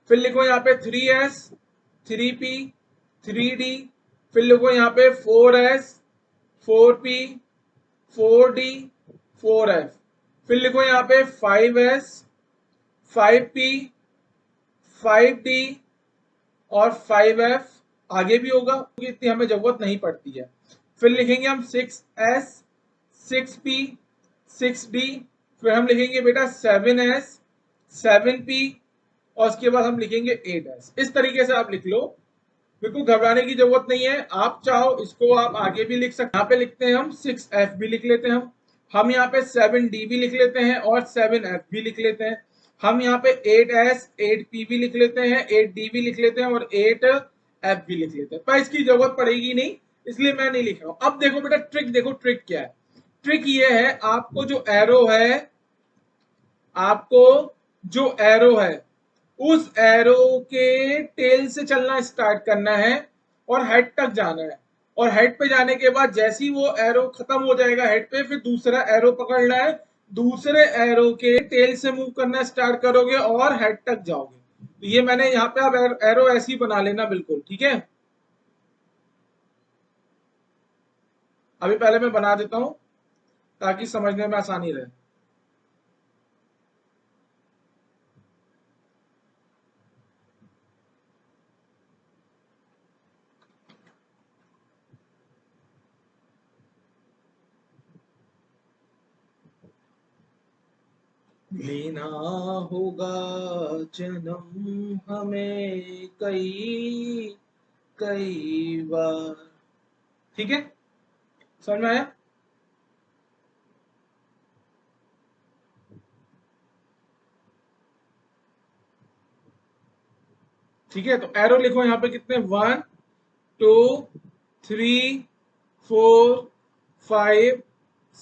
S1: फिर लिखो यहाँ पे 3s 3p 3d, फिर लिखो यहाँ पे 4s 4p 4d 4f, फिर लिखो यहाँ पे 5s 5p 5d और 5f। आगे भी होगा, इतनी हमें जरूरत नहीं पड़ती है। फिर लिखेंगे हम 6s 6p 6d, फिर हम लिखेंगे बेटा 7s 7p और उसके बाद हम लिखेंगे 8s। इस तरीके से आप लिख लो, बिल्कुल घबराने की जरूरत नहीं है। आप चाहो इसको आप आगे भी लिख सकते हैं। यहाँ पे लिखते हैं हम 6f भी लिख लेते हैं, हम यहाँ पे 7d भी लिख लेते हैं और 7f भी लिख लेते हैं। हम यहाँ पे 8s 8p भी लिख लेते हैं, 8d भी लिख लेते हैं और 8f भी लिख लेते हैं, पर इसकी जरूरत पड़ेगी नहीं इसलिए मैं नहीं लिख रहा हूं। अब देखो बेटा ट्रिक, देखो ट्रिक क्या है। ट्रिक ये है, आपको जो एरो है, आपको जो एरो है उस एरो के टेल से चलना स्टार्ट करना है और हेड तक जाना है, और हेड पे जाने के बाद जैसे ही वो एरो खत्म हो जाएगा हेड पे, फिर दूसरा एरो पकड़ना है, दूसरे एरो के टेल से मूव करना स्टार्ट करोगे और हेड तक जाओगे। तो ये मैंने यहाँ पे, आप एरो ऐसे ही बना लेना बिल्कुल, ठीक है। अभी पहले मैं बना देता हूं ताकि समझने में आसानी रहे। लेना होगा जन्म हमें कई कई बार, ठीक है, समझ में आया। ठीक है, तो एरो लिखो यहाँ पे कितने, 1 2 3 4 5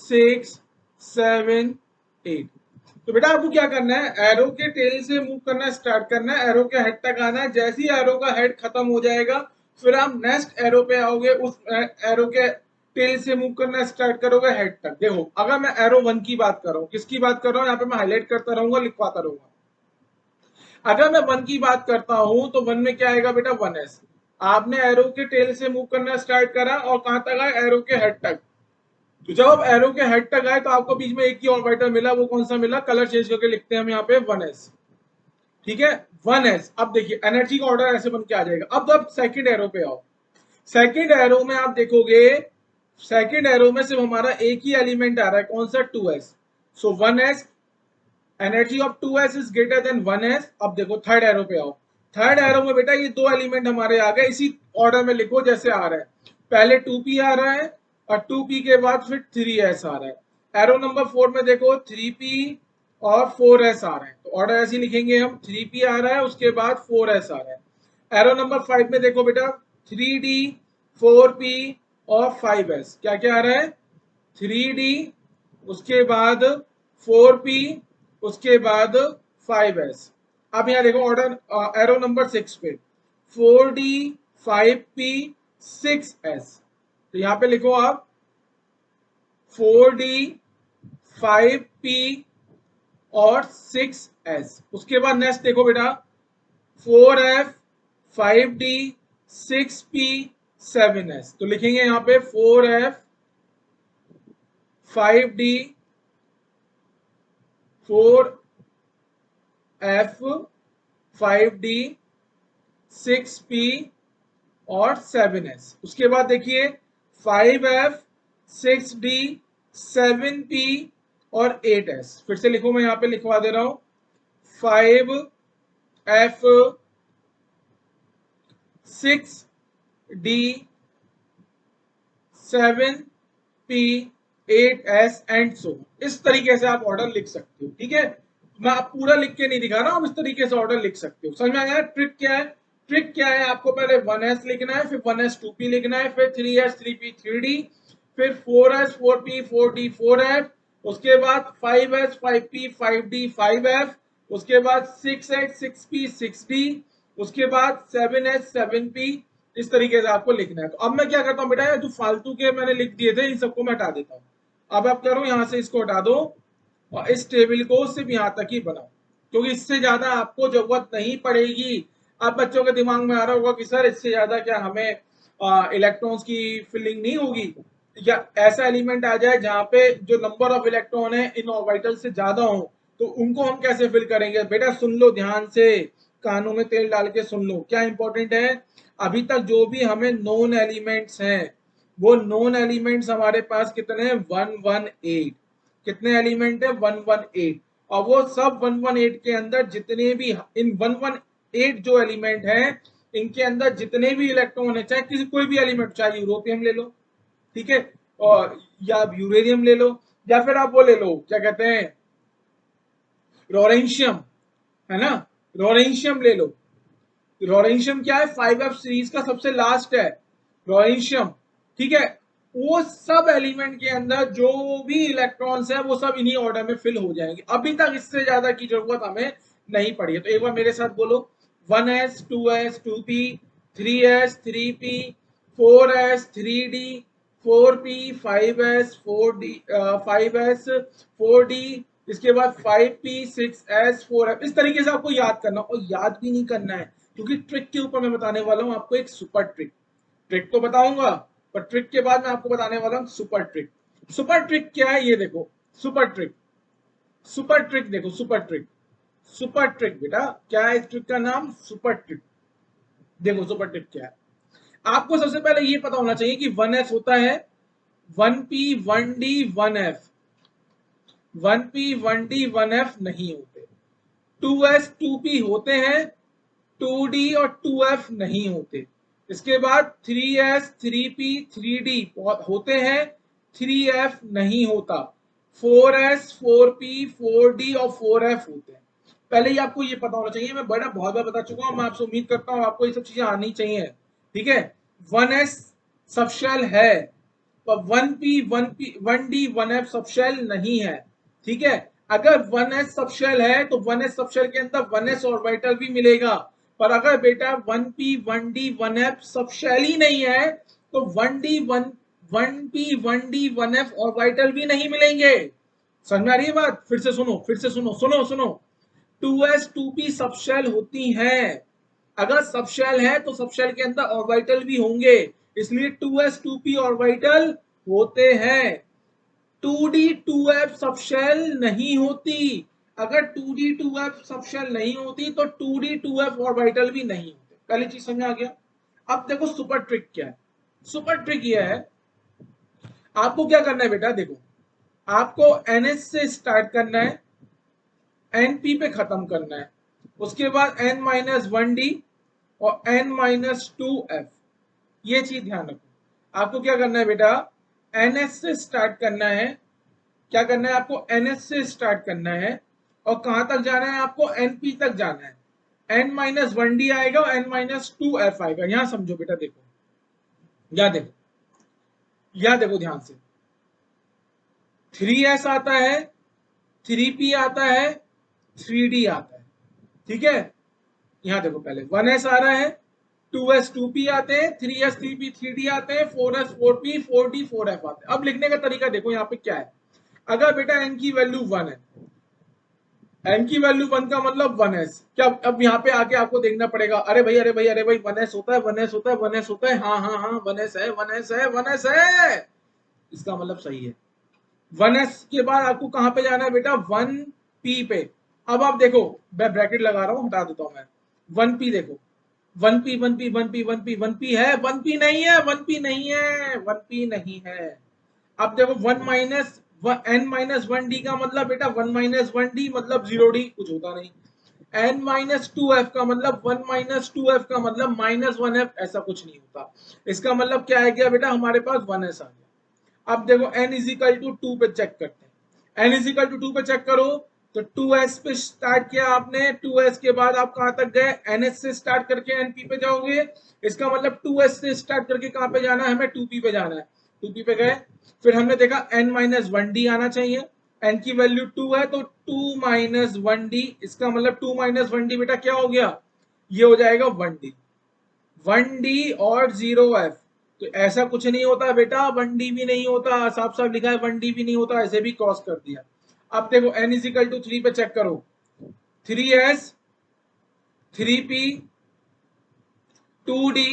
S1: 6 7 8। तो बेटा आपको क्या करना है, एरो के टेल से मूव करना स्टार्ट करना है, एरो के हेड तक आना है, जैसे ही एरो का हेड खत्म हो जाएगा फिर आप नेक्स्ट एरो पे आओगे, उस एरो के टेल से मूव करना स्टार्ट करोगे हेड तक। देखो अगर मैं एरो 1 की बात कर रहा हूँ, किसकी बात कर रहा हूँ, यहाँ पे मैं हाईलाइट करता रहूंगा, लिखवाता रहूंगा। अगर मैं 1 की बात करता हूं तो 1 में क्या आएगा बेटा, 1s। आपने एरो के टेल से मूव करना स्टार्ट करा और कहां तक आए, एरो के हेड तक। तो जब आप एरो के हेड तक आए तो आपको बीच में एक ही ऑर्बिटल मिला, वो कौन सा मिला, कलर चेंज करके लिखते हैं हम यहाँ पे 1s, ठीक है, 1s। अब देखिए एनर्जी का ऑर्डर ऐसे बन के आ जाएगा। अब आप सेकंड एरो पे आओ, सेकंड एरो में आप देखोगे, सेकंड एरो में सिर्फ हमारा एक ही एलिमेंट आ रहा है, कौन सा, 2s। So 1s, energy of 2s is greater than 1s। अब देखो थर्ड एरो पे आओ, थर्ड एरो में बेटा ये दो एलिमेंट हमारे आ गए, इसी ऑर्डर में लिखो जैसे आ रहा है, पहले 2p आ रहा है और 2p के बाद फिर 3s आ रहा है। एरो नंबर 4 में देखो 3p और 4s आ रहे हैं, तो ऑर्डर ऐसे ही लिखेंगे हम, 3p आ रहा है उसके बाद 4s आ रहा है। एरो नंबर 5 में देखो बेटा 3d 4p और 5s, क्या क्या आ रहा है, 3d उसके बाद 4p उसके बाद 5s। अब यहाँ देखो ऑर्डर, एरो नंबर 6 पे 4d 5p 6s, तो यहाँ पे लिखो आप 4d 5p और 6s। उसके बाद नेक्स्ट देखो बेटा 4f 5d 6p 7s, तो लिखेंगे यहाँ पे 4f 5d 4f 5d 6p और 7s। उसके बाद देखिए 5f 6d 7p और 8s। फिर से लिखो, मैं यहां पे लिखवा दे रहा हूं, 5f 6d 7p 8s and so. इस तरीके से आप ऑर्डर लिख सकते हो, ठीक है। मैं आप पूरा लिख के नहीं दिखा रहा हूं, इस तरीके से ऑर्डर लिख सकते हो। समझ में आया ट्रिक क्या है। ट्रिक क्या है, आपको पहले 1s लिखना है, फिर 1s 2p लिखना है, फिर 3s 3p 3d, फिर 4s 4p 4d 4f, उसके बाद 5s 5p 5d 5f, उसके बाद 6s 6p 6d, उसके बाद 7s 7p। इस तरीके से आपको लिखना है। तो अब मैं क्या करता हूँ बेटा, जो फालतू के मैंने लिख दिए थे इन सबको मैं हटा देता हूँ। अब आप करो यहाँ से इसको हटा दो और इस टेबल को सिर्फ यहाँ तक ही बनाओ, क्योंकि इससे ज्यादा आपको जरूरत नहीं पड़ेगी। अब बच्चों के दिमाग में आ रहा होगा कि सर इससे ज्यादा क्या हमें इलेक्ट्रॉन्स की फिलिंग नहीं होगी, या ऐसा एलिमेंट आ जाए जहां पे जो नंबर ऑफ इलेक्ट्रॉन है इन ऑर्बिटल से ज्यादा हो, तो उनको हम कैसे फिल करेंगे। बेटा सुन लो ध्यान से, कानों में तेल डाल के सुन लो, क्या इंपॉर्टेंट है। अभी तक जो भी हमें नोन एलिमेंट्स हैं, वो नोन एलिमेंट्स हमारे पास कितने हैं, 118। कितने एलिमेंट है, 118। और वो सब 118 के अंदर जितने भी, इन 118 जो एलिमेंट है इनके अंदर जितने भी इलेक्ट्रॉन है, चाहे किसी कोई भी एलिमेंट, चाहे यूरोपियम ले लो, ठीक है, और या आप यूरेनियम ले लो, या फिर आप वो ले लो क्या कहते हैं, लॉरेंशियम, है ना। लॉरेंशियम ले लो, लॉरेंशियम क्या है, 5f सीरीज का सबसे लास्ट है लॉरेंशियम, ठीक है। वो सब एलिमेंट के अंदर जो भी इलेक्ट्रॉन्स है वो सब इन्हीं ऑर्डर में फिल हो जाएंगे। अभी तक इससे ज्यादा की जरूरत हमें नहीं पड़ी है। तो एक बार मेरे साथ बोलो, 1s 2s 2p 3s 3p 4s 3d 4p 5s 4d 5s 4d, इसके बाद 5p 6s 4f। इस तरीके से आपको याद करना, और याद भी नहीं करना है क्योंकि ट्रिक के ऊपर मैं बताने वाला हूं आपको एक सुपर ट्रिक। ट्रिक तो बताऊंगा, पर ट्रिक के बाद मैं आपको बताने वाला हूं सुपर ट्रिक। सुपर ट्रिक क्या है ये देखो, सुपर ट्रिक, सुपर ट्रिक देखो, सुपर ट्रिक, सुपर ट्रिक बेटा क्या है इस ट्रिक का नाम, सुपर ट्रिक। देखो सुपर ट्रिक क्या है, आपको सबसे पहले ये पता होना चाहिए कि 1s होता है 1p 1d 1f, 1p 1d 1f नहीं होते। 2s 2p होते हैं, 2d और 2f नहीं होते। इसके बाद 3s 3p 3d होते हैं, 3f नहीं होता। 4s 4p 4d और 4f होते हैं। पहले ही आपको ये पता होना चाहिए, मैं बड़ा बहुत बार बता चुका हूं, मैं आपसे उम्मीद करता हूं आपको ये सब चीजें आनी चाहिए, ठीक है। 1s सब शेल है, पर 1p 1p 1d 1f सब शेल नहीं है, ठीक है। अगर 1s सब शेल है तो 1s सब शेल के अंदर 1s ऑर्बिटल भी मिलेगा, पर अगर बेटा 1p 1d 1f सब शेल ही नहीं है तो 1d 1p 1d 1f orbital भी नहीं मिलेंगे। समझ में आ रही है बात, फिर से सुनो, फिर से सुनो, सुनो सुनो। 2s 2p सब शेल होती हैं, अगर सब शेल है तो सब शेल के अंदर ऑर्बिटल भी होंगे, इसलिए 2s 2p ऑर्बिटल होते हैं। 2d 2f सब शेल नहीं होती, अगर 2d 2f सब शेल नहीं होती तो 2d 2f ऑर्बिटल भी नहीं होते। पहली चीज समझ आ गया। अब देखो सुपर ट्रिक क्या है, सुपर ट्रिक यह है, आपको क्या करना है बेटा, देखो आपको NH से स्टार्ट करना है, NP पे खत्म करना है, उसके बाद N-1d और N-2f। ये चीज ध्यान रखो, आपको क्या करना है बेटा, NH से स्टार्ट करना है, क्या करना है आपको, NH से स्टार्ट करना है, और कहां तक जाना है आपको, NP तक जाना है। N-1d आएगा और N-2f आएगा। यहां समझो बेटा, देखो यहां देखो, यहां देखो ध्यान से, 3s आता है, 3p आता है, 3d आता है, ठीक है। यहां देखो पहले 1s आ रहा है, 2s 2p आते हैं, 3s 3p 3d आते हैं, 4s 4p 4d 4f आते हैं। अब लिखने का तरीका देखो यहाँ पे क्या है, अगर बेटा n की वैल्यू 1 है, n की वैल्यू 1 का मतलब 1s, क्या अब यहाँ पे आके आपको देखना पड़ेगा, अरे भाई अरे भाई अरे भाई 1s होता है, 1s होता है, 1s होता है, हाँ हाँ हाँ 1s है, 1s है, 1s है, इसका मतलब सही है। 1s के बाद आपको कहां पे जाना है बेटा, 1p पे। अब आप देखो, मैं ब्रैकेट लगा रहा हूं, हटा देता हूं मैं, 1p देखो, 1p 1p 1p 1p 1p है, 1p नहीं है, 1p नहीं है, 1p नहीं है। अब देखो 1 माइनस N-1d का मतलब बेटा 1 - 1d मतलब 0d, कुछ होता नहीं। N-2f का मतलब 1 - 2f का मतलब -1f, ऐसा कुछ नहीं होता। इसका मतलब क्या है, क्या बेटा हमारे पास 1s आ गया। अब देखो n इजिकल टू 2 पे चेक करते हैं, n इजिकल टू 2 पे चेक करो, तो 2s पे स्टार्ट किया आपने, 2s के बाद आप कहां तक गए, ns से स्टार्ट करके np पे जाओगे, इसका मतलब 2s से स्टार्ट करके कहां पे जाना है, हमें 2p पे जाना है, 2p पे गए। फिर हमने देखा N-1d आना चाहिए, n की वैल्यू 2 है तो 2 - 1d, इसका मतलब 2 - 1d बेटा क्या हो गया, ये हो जाएगा 1d, 1d और 0f। तो ऐसा कुछ नहीं होता बेटा, 1d भी नहीं होता, साफ साफ लिखा है 1d भी नहीं होता, ऐसे भी क्रॉस कर दिया। अब देखो n इजिकल टू 3 पे चेक करो, 3s 3p 2d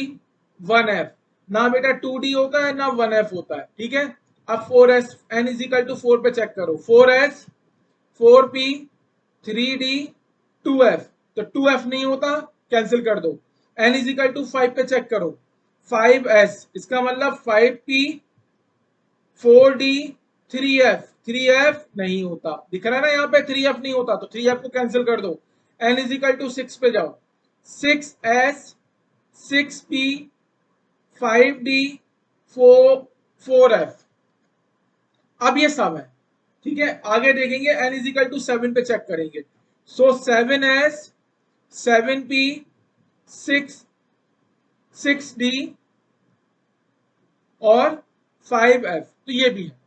S1: 1f, ना बेटा 2d होता है ना 1f होता है, ठीक है। अब 4s, n इजिकल टू 4 पे चेक करो, 4s 4p 3d 2f, तो 2f नहीं होता, कैंसिल कर दो। n इजिकल टू 5 पे चेक करो, 5s, इसका मतलब 5p 4d 3f, 3f नहीं होता, दिख रहा है ना यहाँ पे 3f नहीं होता, तो 3f को कैंसिल कर दो। n इजिकल टू 6 पे जाओ, 6s 6p 5d 4f। अब ये सब है, ठीक है। आगे देखेंगे n इजिकल टू 7 पे चेक करेंगे, सो 7s 7p 6d और 5f, तो ये भी है।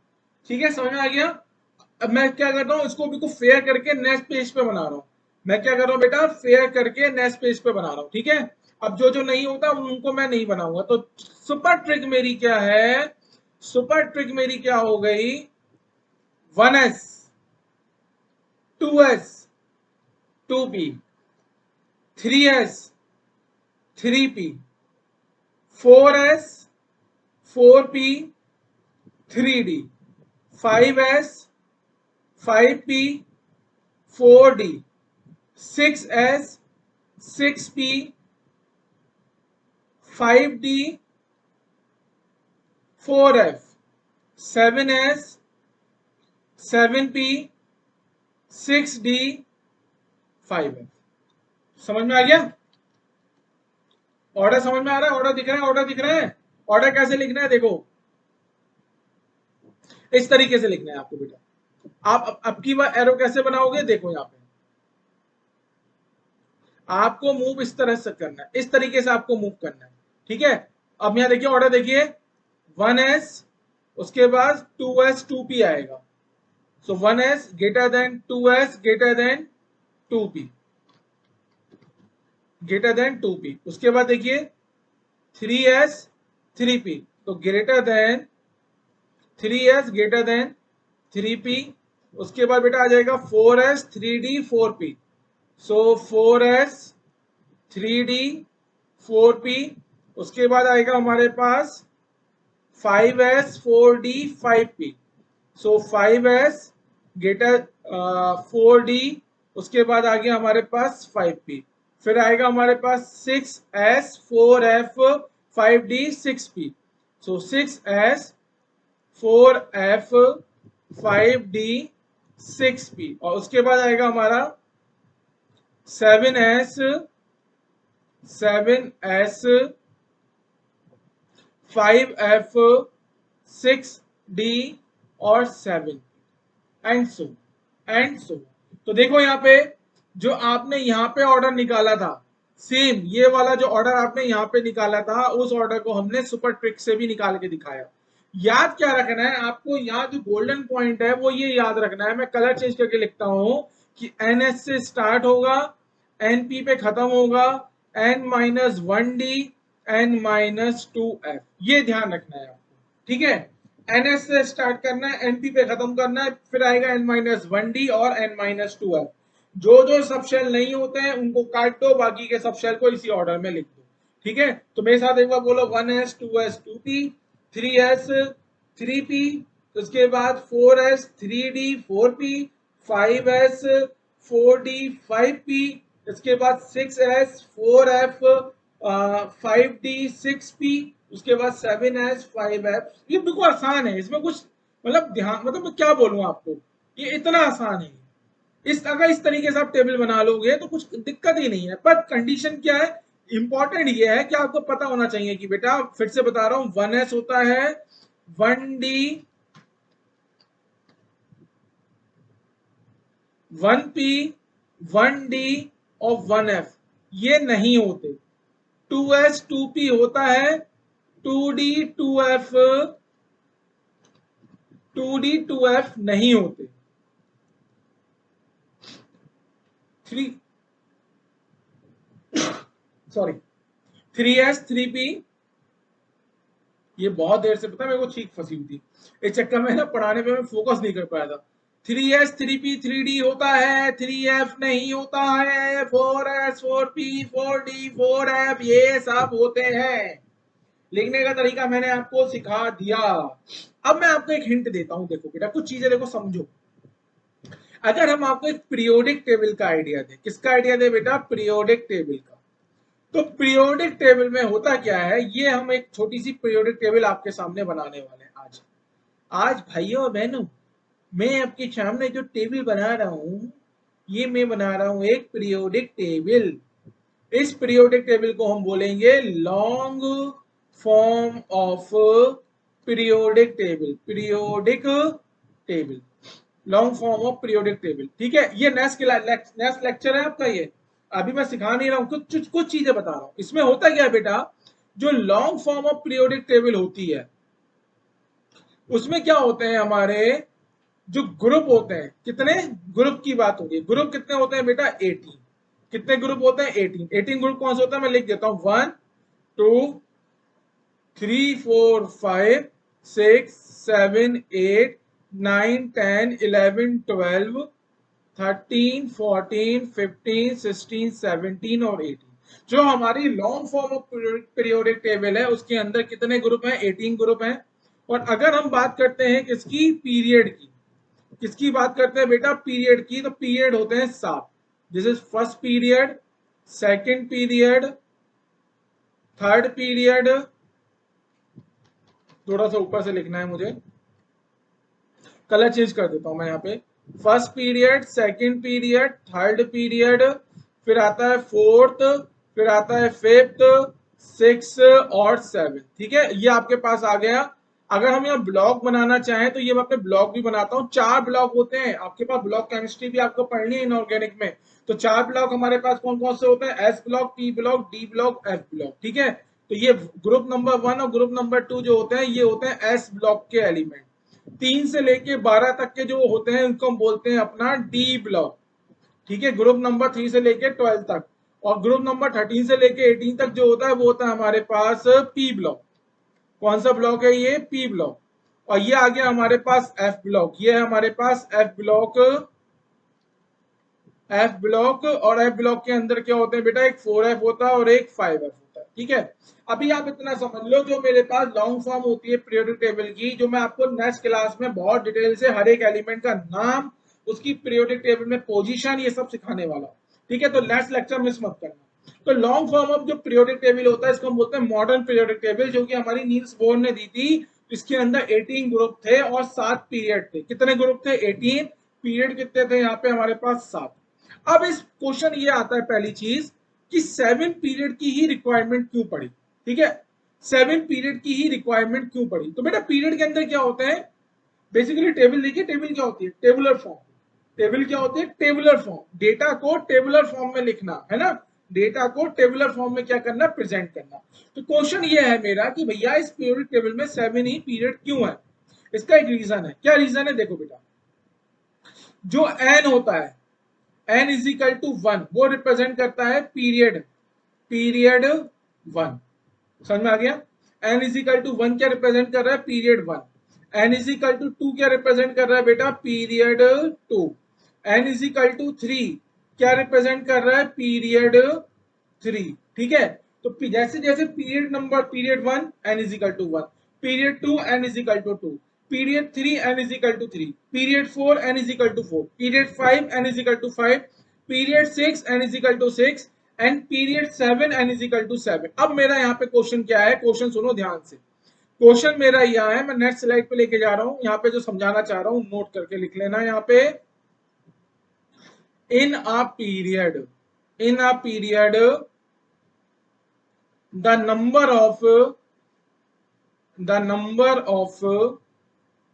S1: ठीक है, समझ में आ गया। अब मैं क्या कर रहा हूं, इसको भी को फेयर करके नेक्स्ट पेज पे बना रहा हूं। मैं क्या कर रहा हूं बेटा, फेयर करके नेक्स्ट पेज पे बना रहा हूं। ठीक है, अब जो जो नहीं होता उनको मैं नहीं बनाऊंगा। तो सुपर ट्रिक मेरी क्या है, सुपर ट्रिक मेरी क्या हो गई, 1s 2s 2p 3s 3p 4s 4p 3d 5s 5p 4d 6s 6p 5d 4f 7s 7p 6d 5f। समझ में आ गया? ऑर्डर समझ में आ रहा है? ऑर्डर दिख रहा है? ऑर्डर दिख रहा है? ऑर्डर कैसे लिखना है देखो, इस तरीके से लिखना है आपको बेटा। आप अब की बार एरो कैसे बनाओगे, देखो यहाँ पे आपको मूव इस तरह से करना है, इस तरीके से आपको मूव करना है। ठीक है, अब यहाँ देखिए ऑर्डर देखिए, 1s उसके बाद 2s 2p आएगा। सो 1s greater than 2s greater than 2p greater than 2p। उसके बाद देखिए 3s 3p, तो greater than 3s greater than 3p। उसके बाद बेटा आ जाएगा 4s 3d 4p, सो 4s 3d 4p। उसके बाद आएगा हमारे पास 5s 4d 5p, सो 5s ग्रेटर 4d। उसके बाद आ गया हमारे पास 5p। फिर आएगा हमारे पास 6s 4f 5d 6p, सो 6s 4f 5d 6p। और उसके बाद आएगा हमारा 7s 5f 6d और 7 एंड सो। तो देखो यहाँ पे जो आपने यहाँ पे ऑर्डर निकाला था, सेम ये वाला जो ऑर्डर आपने यहाँ पे निकाला था, उस ऑर्डर को हमने सुपर ट्रिक से भी निकाल के दिखाया। याद क्या रखना है आपको, यहाँ जो गोल्डन पॉइंट है वो ये याद रखना है। मैं कलर चेंज करके लिखता हूं कि ns से स्टार्ट होगा, np पे खत्म होगा, n-1d n-2f, ये ध्यान रखना है आपको। ठीक है, ns से स्टार्ट करना है, np पे खत्म करना है, फिर आएगा n-1d और n-2f। जो जो सब शेल नहीं होते हैं उनको काट दो, बाकी के सब शेल को इसी ऑर्डर में लिख दो। ठीक है, तो मेरे साथ एक बार बोलो, 1s 2s 2p 3s 3p, उसके बाद 4s 3d 4p 5s 4d 5p, इसके बाद 6s 4f 5d 6p, उसके बाद 7s 5f। ये बिल्कुल आसान है, इसमें कुछ मतलब ध्यान, मतलब मैं क्या बोलूं आपको, ये इतना आसान है। इस अगर इस तरीके से आप टेबल बना लोगे तो कुछ दिक्कत ही नहीं है। पर कंडीशन क्या है, इंपॉर्टेंट ये है कि आपको पता होना चाहिए कि बेटा, फिर से बता रहा हूं, 1s होता है 1d 1p 1d और 1f, ये नहीं होते। 2s 2p होता है 2d 2f 2d 2f नहीं होते। 3 सॉरी 3s 3p, ये बहुत देर से पता है मेरे को छींक फंसी हुई थी, इस चक्कर में ना पढ़ाने पे मैं फोकस नहीं कर पाया था। 3s 3p 3d होता है, 3f नहीं होता है, 4s 4p 4d 4f ये सब होते हैं। लिखने का तरीका मैंने आपको सिखा दिया। अब मैं आपको एक हिंट देता हूं, देखो बेटा कुछ चीजें देखो समझो। अगर हम आपको एक पीरियोडिक टेबल का आइडिया दें, किसका आइडिया दें बेटा, पीरियोडिक टेबल का। तो पीरियोडिक टेबल में होता क्या है, ये हम एक छोटी सी पीरियोडिक टेबल आपके सामने बनाने वाले हैं आज। आज भाइयों और बहनों, मैं आपके सामने जो टेबल बना रहा हूं, ये मैं बना रहा हूं एक पीरियोडिक टेबल। इस पीरियोडिक टेबल को हम बोलेंगे long form of periodic table, periodic table. Long form of periodic table. ठीक है, ये नेक्स्ट लेक्चर है आपका। ये अभी मैं सिखा नहीं रहा हूँ, कुछ चीजें बता रहा हूँ। इसमें होता क्या है बेटा, जो long form of periodic table होती है उसमें क्या होते हैं हमारे जो ग्रुप होते हैं, कितने ग्रुप की बात होगी, ग्रुप कितने होते हैं बेटा 18। कितने ग्रुप होते हैं 18। 18 ग्रुप कौन सा होता है मैं लिख देता हूं, 1 2 3 4 5 6 7 8 9 10 11 12 13 14 15 16 17 और 18। जो हमारी long form of periodic table है उसके अंदर कितने ग्रुप हैं, 18 ग्रुप हैं। और अगर हम बात करते हैं किसकी, पीरियड की, किसकी बात करते हैं बेटा, पीरियड की, तो पीरियड होते हैं 7। This is first period, second period, third period, थोड़ा सा ऊपर से लिखना है मुझे, कलर चेंज कर देता हूं मैं यहाँ पे। First period, second period, third period, फिर आता है फोर्थ, फिर आता है फिफ्थ, सिक्स और सेवन। ठीक है, ये आपके पास आ गया। अगर हम यहाँ ब्लॉक बनाना चाहें तो ये मैं अपने ब्लॉक भी बनाता हूँ। 4 ब्लॉक होते हैं आपके पास, ब्लॉक केमिस्ट्री भी आपको पढ़नी है इनऑर्गेनिक में। तो 4 ब्लॉक हमारे पास कौन कौन से होते हैं, S block, T block, D block, F block. ठीक है, तो ये ग्रुप नंबर 1 और ग्रुप नंबर 2 जो होते हैं ये होते हैं एस ब्लॉक के एलिमेंट। 3 से लेके 12 तक के जो होते हैं उनको हम बोलते हैं अपना डी ब्लॉक। ठीक है, ग्रुप नंबर 3 से लेके 12 तक। और ग्रुप नंबर 13 से लेके 18 तक जो होता है वो होता है हमारे पास पी ब्लॉक। कौन सा ब्लॉक है ये, पी ब्लॉक। और ये आ गया हमारे पास एफ ब्लॉक, ये है हमारे पास एफ ब्लॉक। एफ ब्लॉक, और एफ ब्लॉक के अंदर क्या होते हैं बेटा, एक 4F होता है और एक 5F होता है। ठीक है, अभी आप इतना समझ लो, जो मेरे पास लॉन्ग फॉर्म होती है पीरियोडिक टेबल की, जो मैं आपको नेक्स्ट क्लास में बहुत डिटेल से हर एक एलिमेंट का नाम, उसकी पीरियोडिक टेबल में पोजीशन, ये सब सिखाने वाला हूं। ठीक है, तो नेक्स्ट लेक्चर मिस मत करना। तो लॉन्ग फॉर्म ऑफ जो पीरियोडिक टेबल होता है इसको हम बोलते हैं मॉडर्न पीरियोडिक टेबल, जो कि हमारी नील्स बोर ने दी थी। इसके अंदर 18 ग्रुप थे और 7 पीरियड थे। कितने ग्रुप थे, 18। पीरियड कितने थे यहाँ पे हमारे पास, 7। अब इस क्वेश्चन ये आता है पहली चीज कि 7 पीरियड की ही रिक्वायरमेंट क्यों पड़ी। ठीक है, 7 पीरियड की ही रिक्वायरमेंट क्यों पड़ी। तो बेटा पीरियड के अंदर क्या होता है, बेसिकली टेबल देखिए, टेबल क्या होती है, टेबुलर फॉर्म। टेबल क्या होती है, टेबुलर फॉर्म। डेटा को टेबुलर फॉर्म में लिखना है ना, डेटा को टेबुलर फॉर्म में क्या करना, प्रेजेंट करना। तो क्वेश्चन ये है मेरा कि भैया इस पीरियड टेबल में 7 ही पीरियड क्यों है। इसका एक रीजन है। क्या रीजन है, देखो बेटा, जो एन होता है, n इज इक्वल टू 1, वो रिप्रेजेंट करता है पीरियड, पीरियड 1। समझ में आ गया, n इज इक्वल टू 1 क्या रिप्रेजेंट कर रहा है, period 1। n is equal to 2 क्या रिप्रेजेंट कर रहा है बेटा, period 2। n is equal to 3 क्या रिप्रेजेंट कर रहा है, पीरियड 3। ठीक है, तो जैसे जैसे period number, period 1 n is equal to 1, period 2 n is equal to 2, period 3 n is equal to 3, period 4 n is equal to 4, period 5 n is equal to 5, period 6 n is equal to 6 and period 7 n is equal to 7। अब मेरा यहाँ पे क्वेश्चन क्या है, क्वेश्चन सुनो ध्यान से। क्वेश्चन मेरा यहाँ है, मैं नेक्स्ट स्लाइड पे लेके जा रहा हूँ, यहाँ पे जो समझाना चाह रहा हूँ नोट करके लिख लेना यहाँ पे। In a period, in a period the number of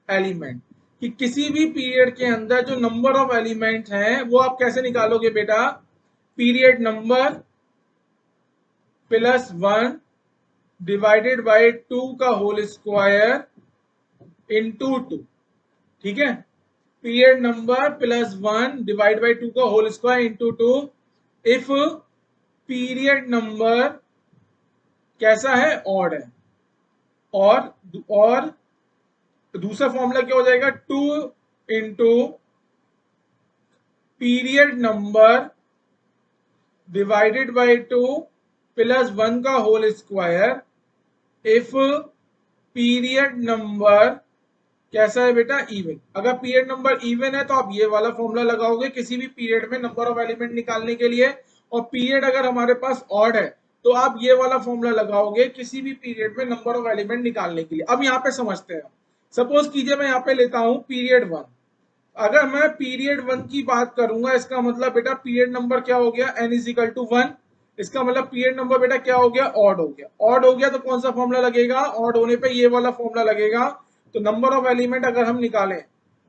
S1: element, कि किसी भी पीरियड के अंदर जो नंबर ऑफ एलिमेंट हैं वो आप कैसे निकालोगे बेटा, period number plus 1 divided by 2 का होल स्क्वायर इंटू 2। ठीक है, period number plus 1 divide by 2 का whole square into 2 if period number कैसा है, ऑड है। और दूसरा फॉर्मूला क्या हो जाएगा, 2 into period number divided by 2 plus 1 का whole square if period number कैसा है बेटा, इवन। अगर पीरियड नंबर इवन है तो आप ये वाला फॉर्मूला लगाओगे किसी भी पीरियड में नंबर ऑफ एलिमेंट निकालने के लिए। और पीरियड अगर हमारे पास ऑड है तो आप ये वाला फॉर्मूला लगाओगे किसी भी पीरियड में नंबर ऑफ एलिमेंट निकालने के लिए। अब यहाँ पे समझते हैं, सपोज कीजिए मैं यहाँ पे लेता हूं पीरियड 1। अगर मैं पीरियड 1 की बात करूंगा इसका मतलब बेटा पीरियड नंबर क्या हो गया, n इज इक्वल टू 1। इसका मतलब पीरियड नंबर बेटा क्या हो गया, ऑड हो गया। ऑड हो गया तो कौन सा फॉर्मूला लगेगा, ऑड होने पे ये वाला फॉर्मूला लगेगा। तो नंबर ऑफ एलिमेंट अगर हम निकालें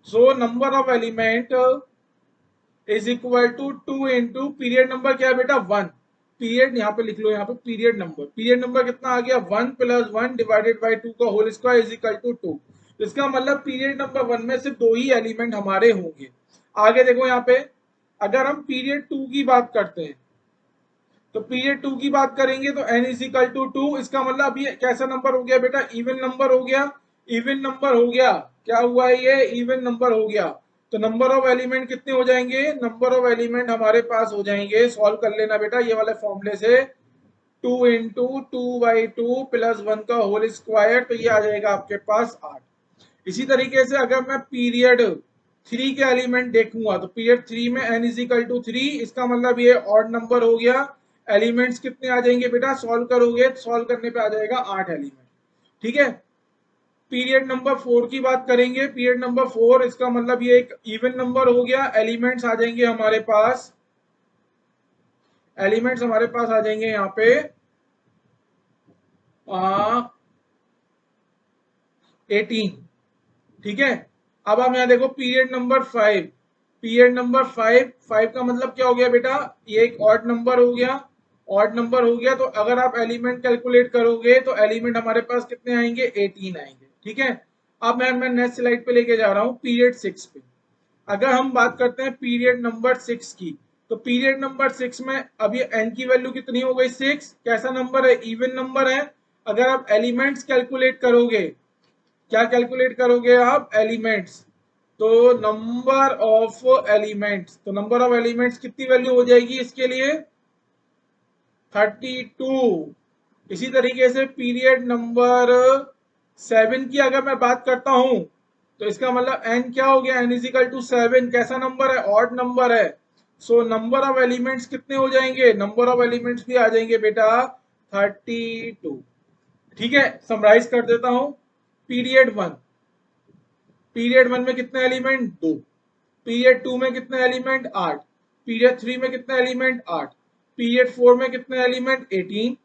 S1: so number of element is equal to 2 into period number क्या है बेटा 1। पीरियड यहाँ पे लिख लो, यहाँ पे पीरियड नंबर कितना आ गया 1 प्लस 1 डिवाइडेड बाई 2 का whole square is equal to 2। इसका मतलब पीरियड नंबर 1 में सिर्फ 2 ही एलिमेंट हमारे होंगे। आगे देखो यहाँ पे, अगर हम पीरियड 2 की बात करते हैं तो पीरियड 2 की बात करेंगे तो n इज इक्वल टू 2। इसका मतलब ये कैसा नंबर हो गया बेटा, इवन नंबर हो गया। इवन नंबर हो गया, क्या हुआ है ये, इवन नंबर हो गया। तो नंबर ऑफ एलिमेंट कितने हो जाएंगे, नंबर ऑफ एलिमेंट हमारे पास हो जाएंगे, सॉल्व कर लेना बेटा ये वाले फॉर्मूले से, 2 इंटू 2/2 प्लस 1 का होल स्क्वायर, तो ये आ जाएगा आपके पास 8। इसी तरीके से अगर मैं पीरियड 3 के एलिमेंट देखूंगा तो पीरियड 3 में n इज इक्वल टू 3, इसका मतलब ये ऑड नंबर हो गया। एलिमेंट्स कितने आ जाएंगे बेटा, सॉल्व करोगे, सॉल्व करने पे आ जाएगा 8 एलिमेंट। ठीक है। पीरियड नंबर 4 की बात करेंगे, पीरियड नंबर 4 इसका मतलब ये एक इवन नंबर हो गया। एलिमेंट्स आ जाएंगे हमारे पास, एलिमेंट्स हमारे पास आ जाएंगे यहाँ पे 18। ठीक है। अब हम यहाँ देखो पीरियड नंबर 5, पीरियड नंबर 5 का मतलब क्या हो गया बेटा, ये एक ऑड नंबर हो गया। ऑड नंबर हो गया तो अगर आप एलिमेंट कैलकुलेट करोगे तो एलिमेंट हमारे पास कितने आएंगे, 18 आएंगे। ठीक है। अब मैं नेक्स्ट स्लाइड पे लेके जा रहा हूँ पीरियड 6 पे। अगर हम बात करते हैं पीरियड नंबर 6 की, तो पीरियड नंबर 6 में अब ये n की वैल्यू कितनी हो गई 6। कैसा नंबर है, इवन नंबर है। अगर आप एलिमेंट्स कैलकुलेट करोगे, क्या कैलकुलेट करोगे आप, एलिमेंट्स, तो नंबर ऑफ एलिमेंट्स, तो नंबर ऑफ एलिमेंट्स कितनी वैल्यू हो जाएगी इसके लिए, 32। इसी तरीके से पीरियड नंबर 7 की अगर मैं बात करता हूं तो इसका मतलब n क्या हो गया, n इज इक्वल टू 7। कैसा नंबर है, ऑड नंबर है। सो नंबर ऑफ एलिमेंट्स कितने हो जाएंगे, नंबर ऑफ एलिमेंट्स भी आ जाएंगे बेटा 32। ठीक है, समराइज कर देता हूं। पीरियड 1, पीरियड 1 में कितने एलिमेंट, 2। पीरियड 2 में कितने एलिमेंट, 8। पीरियड 3 में कितने एलिमेंट, 8। पीरियड 4 में कितने एलिमेंट, 18।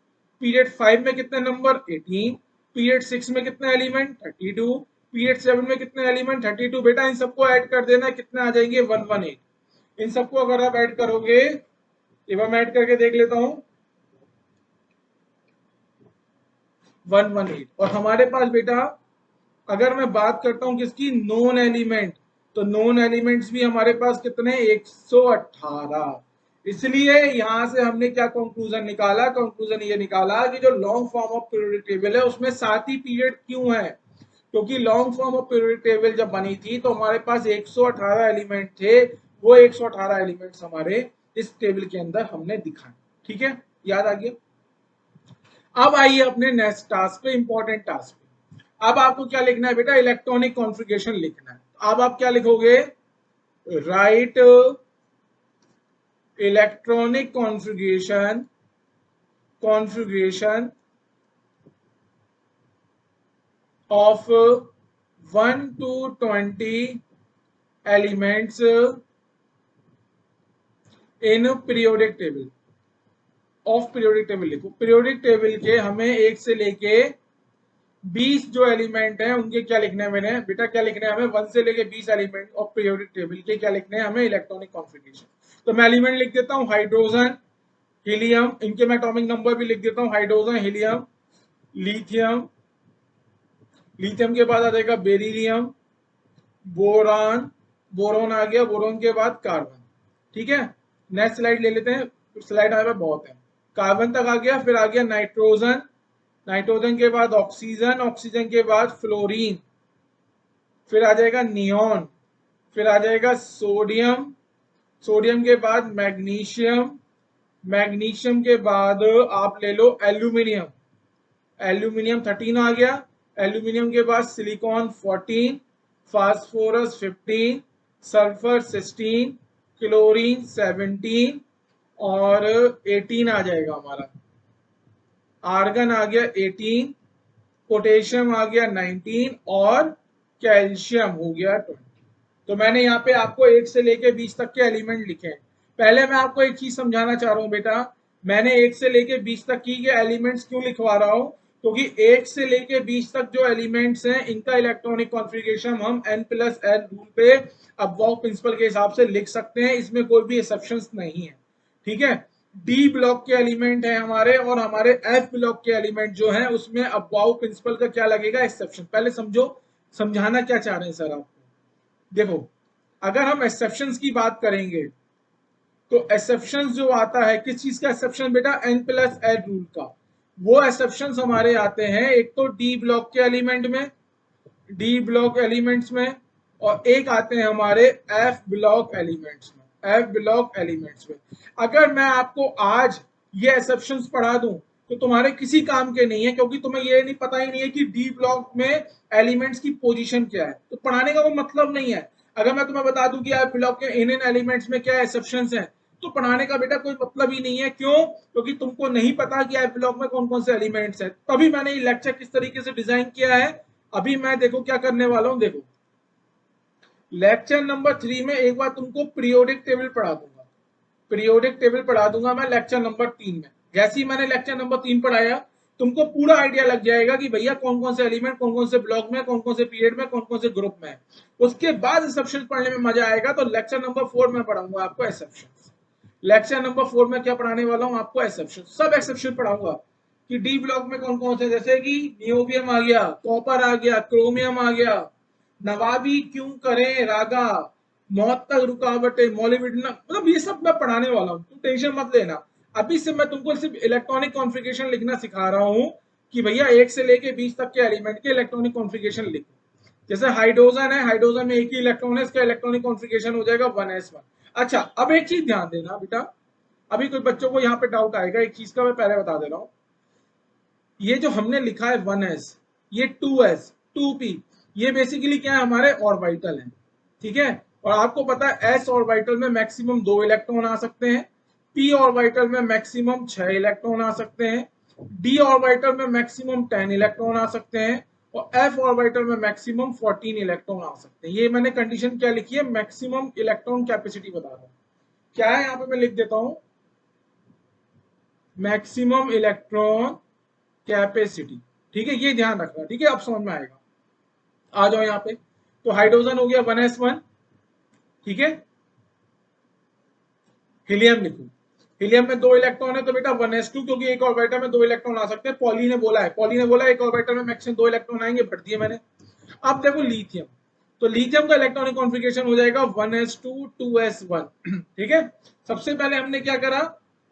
S1: पीरियड 5 में कितने नंबर, 18। पीरियड 6 में कितने एलिमेंट, 32। पीरियड 7 में कितने एलिमेंट, 32। बेटा इन सबको ऐड कर देना, कितने आ जाएंगे, 118। इन सबको अगर आप ऐड करोगे, एक बार मैं ऐड करके देख लेता हूं, 118। और हमारे पास बेटा अगर मैं बात करता हूं किसकी, नॉन एलिमेंट, तो नॉन एलिमेंट्स भी हमारे पास कितने, 118। इसलिए यहां से हमने क्या कंक्लूजन निकाला, कंक्लूजन ये निकाला कि जो long form of periodic table है उसमें 7 ही पीरियड क्यों है, क्योंकि long form of periodic table जब बनी थी तो हमारे पास 118 एलिमेंट थे। वो 118 एलिमेंट्स हमारे इस टेबल के अंदर हमने दिखाए। ठीक है, याद आ गया। अब आइए अपने नेक्स्ट टास्क पे, इंपॉर्टेंट टास्क पे। अब आपको क्या लिखना है बेटा, इलेक्ट्रॉनिक कॉन्फ़िगरेशन लिखना है। अब आप क्या लिखोगे, right electronic configuration of 1 to 20 elements in periodic table. Of periodic table लिखो, पीरियोडिक टेबल के हमें 1 से लेके 20 जो एलिमेंट हैं उनके क्या लिखने हैं मैंने बेटा, क्या लिखने हैं हमें, 1 से लेके 20 एलिमेंट ऑफ पीरियोडिक टेबल के क्या लिखने हैं हमें, इलेक्ट्रॉनिक कॉन्फ़िगरेशन। तो मैं एलिमेंट लिख देता हूं, हाइड्रोजन, हीलियम, इनके मैं एटॉमिक नंबर भी लिख देता हूं, हाइड्रोजन, हीलियम, लिथियम, लिथियम के बाद आ जाएगा बेरिलियम, बोरान, बोरोन आ गया, बोरोन के बाद कार्बन। ठीक है, नेक्स्ट स्लाइड ले लेते हैं, स्लाइड हमारे पास बहुत है। कार्बन तक आ गया, फिर आ गया नाइट्रोजन, नाइट्रोजन के बाद ऑक्सीजन, ऑक्सीजन के बाद फ्लोरीन, फिर आ जाएगा नियॉन, फिर आ जाएगा सोडियम, सोडियम के बाद मैग्नीशियम, मैग्नीशियम के बाद आप ले लो एल्यूमिनियम, एल्यूमिनियम 13 आ गया, एल्यूमिनियम के बाद सिलिकॉन 14, फास्फोरस 15, सल्फर 16, क्लोरीन 17 और 18 आ जाएगा हमारा, आर्गन आ गया 18, पोटेशियम आ गया 19 और कैल्शियम हो गया 20। तो मैंने यहाँ पे आपको 1 से लेके 20 तक के एलिमेंट लिखे हैं। पहले मैं आपको एक चीज समझाना चाह रहा हूँ बेटा, मैंने 1 से लेके 20 तक की के एलिमेंट्स क्यों लिखवा रहा हूँ, क्योंकि 1 से लेके 20 तक जो एलिमेंट्स हैं इनका इलेक्ट्रॉनिक कॉन्फ़िगरेशन हम n+n रूल पे अबवॉव प्रिंसिपल के हिसाब से लिख सकते हैं, इसमें कोई भी एक्सेप्शंस नहीं है। ठीक है, डी ब्लॉक के एलिमेंट है हमारे, और हमारे एफ ब्लॉक के एलिमेंट जो है उसमें अबवॉव प्रिंसिपल का क्या लगेगा, एक्सेप्शन। पहले समझो, समझाना क्या चाह रहे हैं सर आपको। देखो, अगर हम एक्सेप्शंस की बात करेंगे तो एक्सेप्शन जो आता है, किस चीज का एक्सेप्शन बेटा, n+n रूल का। वो एक्सेप्शन हमारे आते हैं एक तो डी ब्लॉक के एलिमेंट में, डी ब्लॉक एलिमेंट्स में, और एक आते हैं हमारे एफ ब्लॉक एलिमेंट्स में, एफ ब्लॉक एलिमेंट्स में। अगर मैं आपको आज ये एक्सेप्शंस पढ़ा दूं तो तुम्हारे किसी काम के नहीं है, क्योंकि तुम्हें ये नहीं पता ही नहीं है कि डी ब्लॉक में एलिमेंट्स की पोजीशन क्या है, तो पढ़ाने का कोई मतलब नहीं है। अगर मैं तुम्हें बता दूं कि एफ ब्लॉक के इन एलिमेंट्स में क्या एक्सेप्शंस हैं, तो पढ़ाने का बेटा कोई मतलब ही नहीं है। क्यों? क्योंकि तुमको नहीं पता कि एफ ब्लॉक में कौन कौन से एलिमेंट्स हैं। तभी मैंने ये लेक्चर किस तरीके से डिजाइन किया है। अभी मैं देखो क्या करने वाला हूं, देखो लेक्चर नंबर 3 में एक बार तुमको पीरियोडिक टेबल पढ़ा दूंगा, पीरियोडिक टेबल पढ़ा दूंगा मैं लेक्चर नंबर 3 में। जैसे ही मैंने लेक्चर नंबर 3 पढ़ाया, तुमको पूरा आइडिया लग जाएगा कि भैया कौन कौन से एलिमेंट कौन कौन से ब्लॉक में, कौन कौन से पीरियड में, कौन कौन से ग्रुप में है। उसके बाद एक्सेप्शन पढ़ने में मजा आएगा। तो लेक्चर नंबर 4 में पढ़ाऊंगा आपको एक्सेप्शन। लेक्चर नंबर 4 में क्या पढ़ाने वाला हूं आपको, एक्सेप्शन। सब एक्सेप्शन पढ़ाऊंगा कि डी ब्लॉक में कौन कौन से, जैसे कि नियोबियम आ गया, कॉपर आ गया, क्रोमियम आ गया, नवाबी क्यों करें रागा, मौत तक रुकावटें, मॉलिब्डेनम, मतलब ये सब मैं पढ़ाने वाला हूं, तुम टेंशन मत लेना। अभी से मैं तुमको सिर्फ इलेक्ट्रॉनिक कॉन्फ़िगरेशन लिखना सिखा रहा हूं कि भैया 1 से लेके 20 तक के एलिमेंट के इलेक्ट्रॉनिक कॉन्फ़िगरेशन लिखो। जैसे हाइड्रोजन है, हाइड्रोजन में एक ही इलेक्ट्रॉन है, इसका इलेक्ट्रॉनिक कॉन्फ़िगरेशन हो जाएगा 1s1। अच्छा, अब एक चीज ध्यान देना बेटा, अभी कुछ बच्चों को यहाँ पे डाउट आएगा, एक चीज का मैं पहले बता दे रहा हूँ। ये जो हमने लिखा है 1s, ये 2s, 2p, ये बेसिकली क्या है, हमारे ऑर्बिटल है। ठीक है, और आपको पता है s ऑर्बिटल में मैक्सिमम 2 इलेक्ट्रॉन आ सकते हैं, p ऑर्बिटल में मैक्सिमम 6 इलेक्ट्रॉन आ सकते हैं, d ऑर्बिटल में मैक्सिमम 10 इलेक्ट्रॉन आ सकते हैं, और f ऑर्बिटल में मैक्सिमम 14 इलेक्ट्रॉन आ सकते हैं। ये मैंने कंडीशन क्या लिखी है, मैक्सिमम इलेक्ट्रॉन कैपेसिटी बता रहा हूं। क्या है यहाँ पे, मैं लिख देता हूं, मैक्सिमम इलेक्ट्रॉन कैपेसिटी। ठीक है, ये ध्यान रखना। ठीक है, अब समझ में आएगा। आ जाओ यहाँ पे, तो हाइड्रोजन हो गया 1s1। ठीक है, हीलियम लिखो, हीलियम में 2 इलेक्ट्रॉन है तो बेटा 1s2, क्योंकि एक ऑर्बिटल में 2 इलेक्ट्रॉन आ सकते हैं। पॉली ने बोला है, पॉली ने बोला एक ऑर्बिटल में मैक्सिमम 2 इलेक्ट्रॉन आएंगे, भर दिए मैंने। अब देखो लिथियम, तो लिथियम का इलेक्ट्रॉनिक कॉन्फ़िगरेशन हो जाएगा 1s2 2s1। ठीक है, सबसे पहले हमने क्या करा,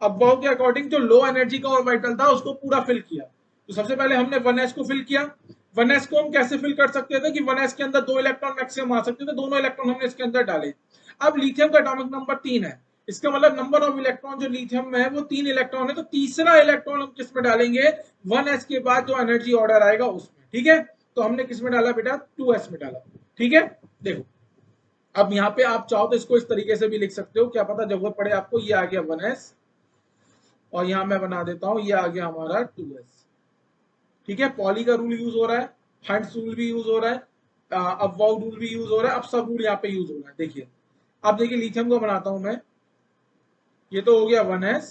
S1: अबव के अकॉर्डिंग जो लो एनर्जी का ऑर्बिटल था उसको पूरा फिल किया। तो सबसे पहले हमने 1s को फिल किया। 1s को हम कैसे फिल कर सकते थे कि 1s के अंदर 2 इलेक्ट्रॉन मैक्सिमम आ सकते थे, दोनों इलेक्ट्रॉन हमने इसके अंदर डाले। अब लिथियम का एटॉमिक नंबर 3 है, इसका मतलब नंबर ऑफ इलेक्ट्रॉन जो लिथियम में है वो 3 इलेक्ट्रॉन है, तो तीसरा इलेक्ट्रॉन हम किस में डालेंगे, 1s के बाद जो एनर्जी ऑर्डर आएगा उसमें। ठीक है, तो हमने किस में डाला बेटा, 2s में डाला। ठीक है, देखो अब यहाँ पे आप चाहो तो इसको इस तरीके से भी लिख सकते हो, क्या पता जरूरत पड़े आपको। ये आ गया 1s, और यहां मैं बना देता हूं, ये आ गया हमारा 2s। ठीक है, पॉली का रूल यूज हो रहा है, हंट्स रूल भी यूज हो रहा है, अपवाउ रूल भी यूज हो रहा है, अब सब रूल यहाँ पे यूज हो रहा है। देखिए, अब देखिए लिथियम को बनाता हूं मैं, ये तो हो गया 1s,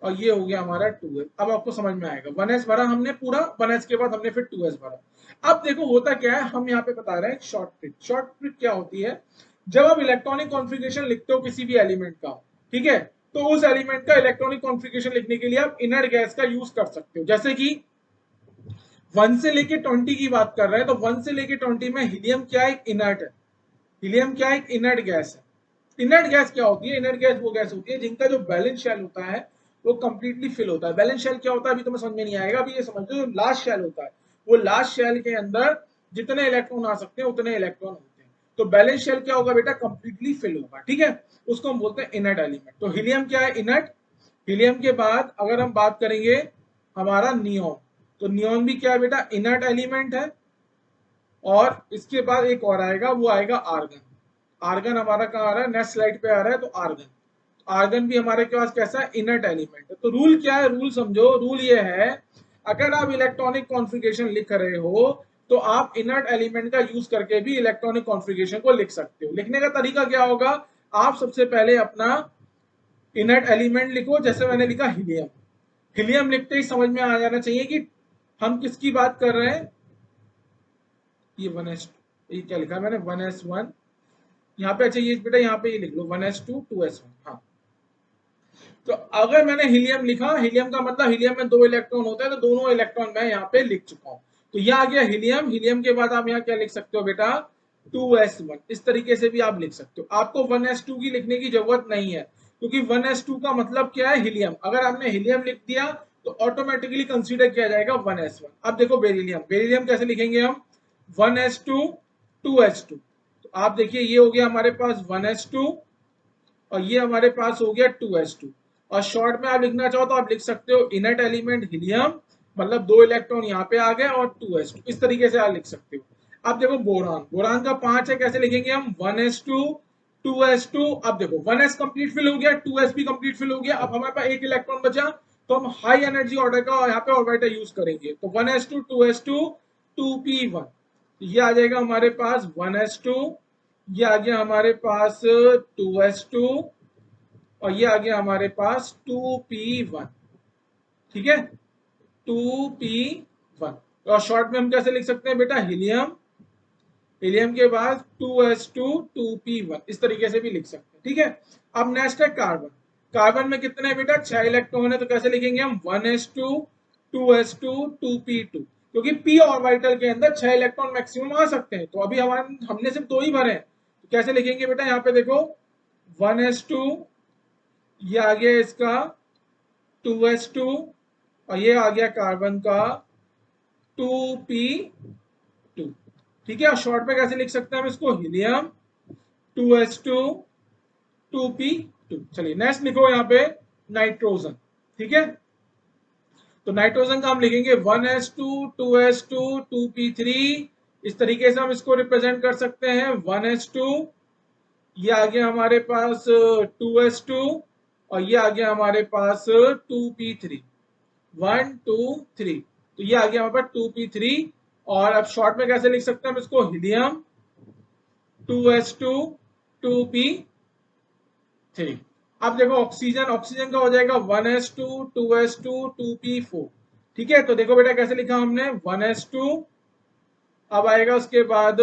S1: और ये हो गया हमारा 2s। अब आपको समझ में आएगा, 1s भरा हमने पूरा, 1s के बाद हमने फिर 2s भरा। अब देखो होता क्या है, हम यहाँ पे बता रहे हैं शॉर्ट ट्रिक। शॉर्ट ट्रिक क्या होती है, जब आप इलेक्ट्रॉनिक कॉन्फ़िगरेशन लिखते हो किसी भी एलिमेंट का, ठीक है, तो उस एलिमेंट का इलेक्ट्रॉनिक कॉन्फ़िगरेशन लिखने के लिए आप इनर्ट गैस का यूज कर सकते हो। जैसे कि 1 से लेके 20 की बात कर रहे हैं, तो 1 से लेके 20 में हीलियम क्या है, इनर्ट है। हीलियम क्या है, इनर्ट गैस है। इनर्ट गैस क्या होती है, इनर्ट गैस वो गैस होती है जिनका जो बैलेंस शेल होता है वो कंप्लीटली फिल होता है। बैलेंस शेल क्या होता है अभी तुम्हें समझ में नहीं आएगा, अभी ये समझ लो, लास्ट शेल होता है, वो लास्ट शेल के अंदर जितने इलेक्ट्रॉन आ सकते हैं उतने इलेक्ट्रॉन होते हैं। तो बैलेंस शेल क्या होगा बेटा, कंप्लीटली फिल होगा। ठीक है, उसको हम बोलते हैं इनर्ट एलिमेंट। तो हीलियम क्या है, इनर्ट। हीलियम के बाद अगर हम बात करेंगे हमारा नियोन, तो नियोन भी क्या है बेटा, इनर्ट एलिमेंट है। और इसके बाद एक और आएगा, वो आएगा आर्गन। आर्गन हमारा कहाँ आ रहा है, नेक्स्ट स्लाइड पे आ रहा है, तो आर्गन। आर्गन भी हमारे पास कैसा है, इनर्ट एलिमेंट है। तो रूल क्या है, रूल समझो, रूल ये है, अगर आप इलेक्ट्रॉनिक कॉन्फ़िगरेशन लिख रहे हो तो आप इनर्ट एलिमेंट का यूज करके भी इलेक्ट्रॉनिक कॉन्फ़िगरेशन को लिख सकते हो। लिखने का तरीका क्या होगा, आप सबसे पहले अपना इनर्ट एलिमेंट लिखो, जैसे मैंने लिखा हीलियम। हीलियम लिखते ही समझ में आ जाना चाहिए कि हम किसकी बात कर रहे हैं, ये 1s, ये क्या लिखा है मैंने 1s1 यहाँ पे, अच्छा ये बेटा यहाँ पे ये लिख लो 1s2 2s1। हाँ, तो अगर मैंने हीलियम लिखा, हीलियम का मतलब हीलियम में 2 इलेक्ट्रॉन होते हैं, तो दोनों इलेक्ट्रॉन मैं यहाँ पे लिख चुका हूँ। तो ये आ गया हीलियम। हीलियम के बाद आप यहाँ क्या लिख सकते हो बेटा 2s1, इस तरीके से भी आप लिख सकते हो। आपको 1s2 की लिखने की जरूरत नहीं है, क्योंकि 1s2 का मतलब क्या है, हीलियम। अगर आपने हीलियम लिख दिया तो ऑटोमेटिकली कंसीडर किया जाएगा 1s1। अब देखो बेरिलियम, बेरिलियम कैसे लिखेंगे हम 1s2 2s2। तो आप देखिए ये हो गया हमारे पास 1s2 और ये हमारे पास हो गया 2s2। और शॉर्ट में आप लिखना चाहो तो आप लिख सकते हो इनर्ट एलिमेंट हीलियम, मतलब 2 इलेक्ट्रॉन यहाँ पे आ गए और 2s2, इस तरीके से आप लिख सकते हो। अब देखो बोरान, बोरान का 5 है, कैसे लिखेंगे हम 1s2 2s2। अब देखो 1s कंप्लीट फिल हो गया, 2s भी कंप्लीट फिल हो गया, अब हमारे पास एक इलेक्ट्रॉन बचा, तो हम हाई एनर्जी ऑर्डर का यहाँ पे ऑर्बिटर यूज करेंगे। तो 1s2 2s2 2p1, ये आ जाएगा हमारे पास 1s2, ये आ गया हमारे पास 2s2 और ये आ गया हमारे पास 2p1। ठीक है, 2p1। और शॉर्ट में हम कैसे लिख सकते हैं बेटा हीलियम, हीलियम के बाद 2s2 2p1, इस तरीके से भी लिख सकते हैं। ठीक है, अब नेक्स्ट है कार्बन। कार्बन में कितने हैं बेटा 6 इलेक्ट्रॉन है, तो कैसे लिखेंगे हम 1s2 2s2 2p2, क्योंकि p ऑर्बिटल के अंदर 6 इलेक्ट्रॉन मैक्सिमम आ सकते हैं। तो अभी हमारे हमने सिर्फ 2 ही भरे हैं, तो कैसे लिखेंगे बेटा यहाँ पे देखो 1s2, ये आ गया इसका 2s2 और ये आ गया कार्बन का 2p2। ठीक है, और शॉर्ट में कैसे लिख सकते हैं हम इसको हीलियम 2s2 2p2। चलिए नेक्स्ट लिखो यहाँ पे नाइट्रोजन। ठीक है, तो नाइट्रोजन का हम लिखेंगे 1s2 2s2 2p3, इस तरीके से हम इसको रिप्रेजेंट कर सकते हैं 1s2, ये आ गया हमारे पास 2s2 और ये आ गया हमारे पास 2p3, 1 2 3, तो ये आ गया हमारे पास 2p3। और अब शॉर्ट में कैसे लिख सकते हैं हम इसको हीलियम 2s2 2p3। अब देखो ऑक्सीजन, ऑक्सीजन का हो जाएगा 1s2 2s2 2p4। ठीक है, तो देखो बेटा कैसे लिखा हमने 1s2, अब आएगा उसके बाद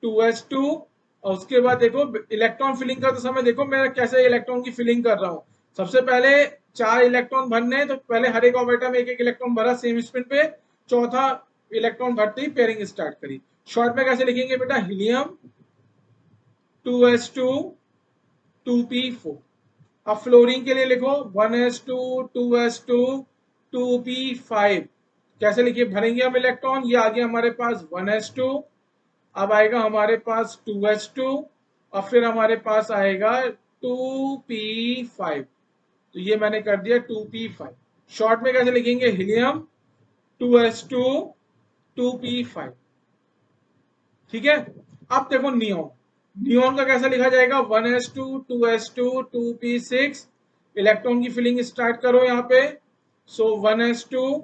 S1: 2s2 और उसके बाद देखो इलेक्ट्रॉन फिलिंग का तो समय देखो मैं कैसे इलेक्ट्रॉन की फिलिंग कर रहा हूं। सबसे पहले 4 इलेक्ट्रॉन भरने, तो पहले हर एक ऑर्बिटल में एक एक इलेक्ट्रॉन भरा सेम स्पिन पे, चौथा इलेक्ट्रॉन भरते ही पेयरिंग स्टार्ट करी। शॉर्ट में कैसे लिखेंगे बेटा हीलियम 2s2 2p4। अब फ्लोरीन के लिए लिखो 1s2 2s2 2p5, कैसे लिखिए भरेंगे हम इलेक्ट्रॉन, ये आ गया हमारे पास 1s2, अब आएगा हमारे पास 2s2 और फिर हमारे पास आएगा 2p5, तो ये मैंने कर दिया 2p5। शॉर्ट में कैसे लिखेंगे हीलियम 2s2 2p5। ठीक है, अब देखो नियोन, नियोन का कैसा लिखा जाएगा 1s2 2s2 2p6, इलेक्ट्रॉन की फिलिंग स्टार्ट करो यहाँ पे। सो 1s2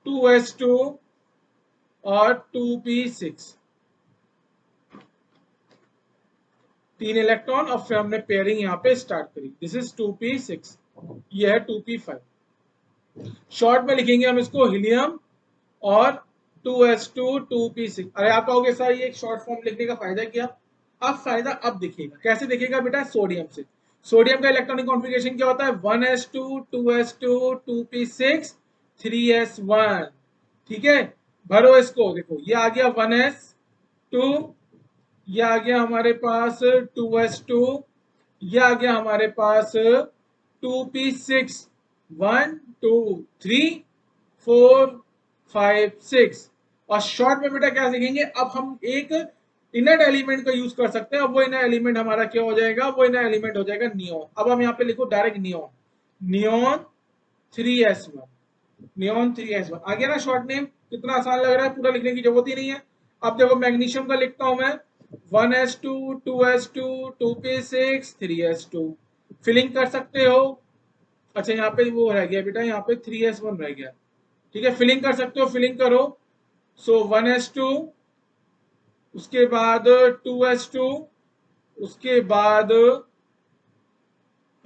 S1: 2s2 और 2p6, 3 इलेक्ट्रॉन और फिर हमने पेयरिंग यहाँ पे स्टार्ट करी, दिस इज 2p6, ये है 2p5। शॉर्ट में लिखेंगे हम इसको हीलियम और 2s2 2p6। अरे आप कहोगे सर ये एक शॉर्ट फॉर्म लिखने का फायदा क्या, अब फायदा अब दिखेगा, कैसे दिखेगा बेटा सोडियम से। सोडियम का इलेक्ट्रॉनिक कॉन्फ़िगरेशन क्या होता है 1s2 2s2 2p6 3s1। ठीक है, भरो इसको, देखो ये आ गया 1s2, ये आ गया हमारे पास 2s2, ये आ गया हमारे पास 2p6, 1 2 3 4 5 6। और शॉर्ट में बेटा क्या लिखेंगे, अब हम एक इनर्ट एलिमेंट का यूज कर सकते हैं। अब वो इनर्ट एलिमेंट हमारा क्या हो जाएगा, वो इनर्ट एलिमेंट हो जाएगा नियोन। अब हम यहाँ पे लिखो direct neon, neon 3s1, neon 3s1 आ गया ना शॉर्ट नेम, कितना आसान लग रहा है, पूरा लिखने की जरूरत ही नहीं है। अब देखो मैग्नीशियम का लिखता हूं मैं 1s2 2s2 2p6 3s2, filling कर सकते हो। अच्छा यहाँ पे वो रह गया बेटा, यहाँ पे 3s1 रह गया। ठीक है, फिलिंग कर सकते हो, फिलिंग करो। सो 1s2, उसके बाद 2s2, उसके बाद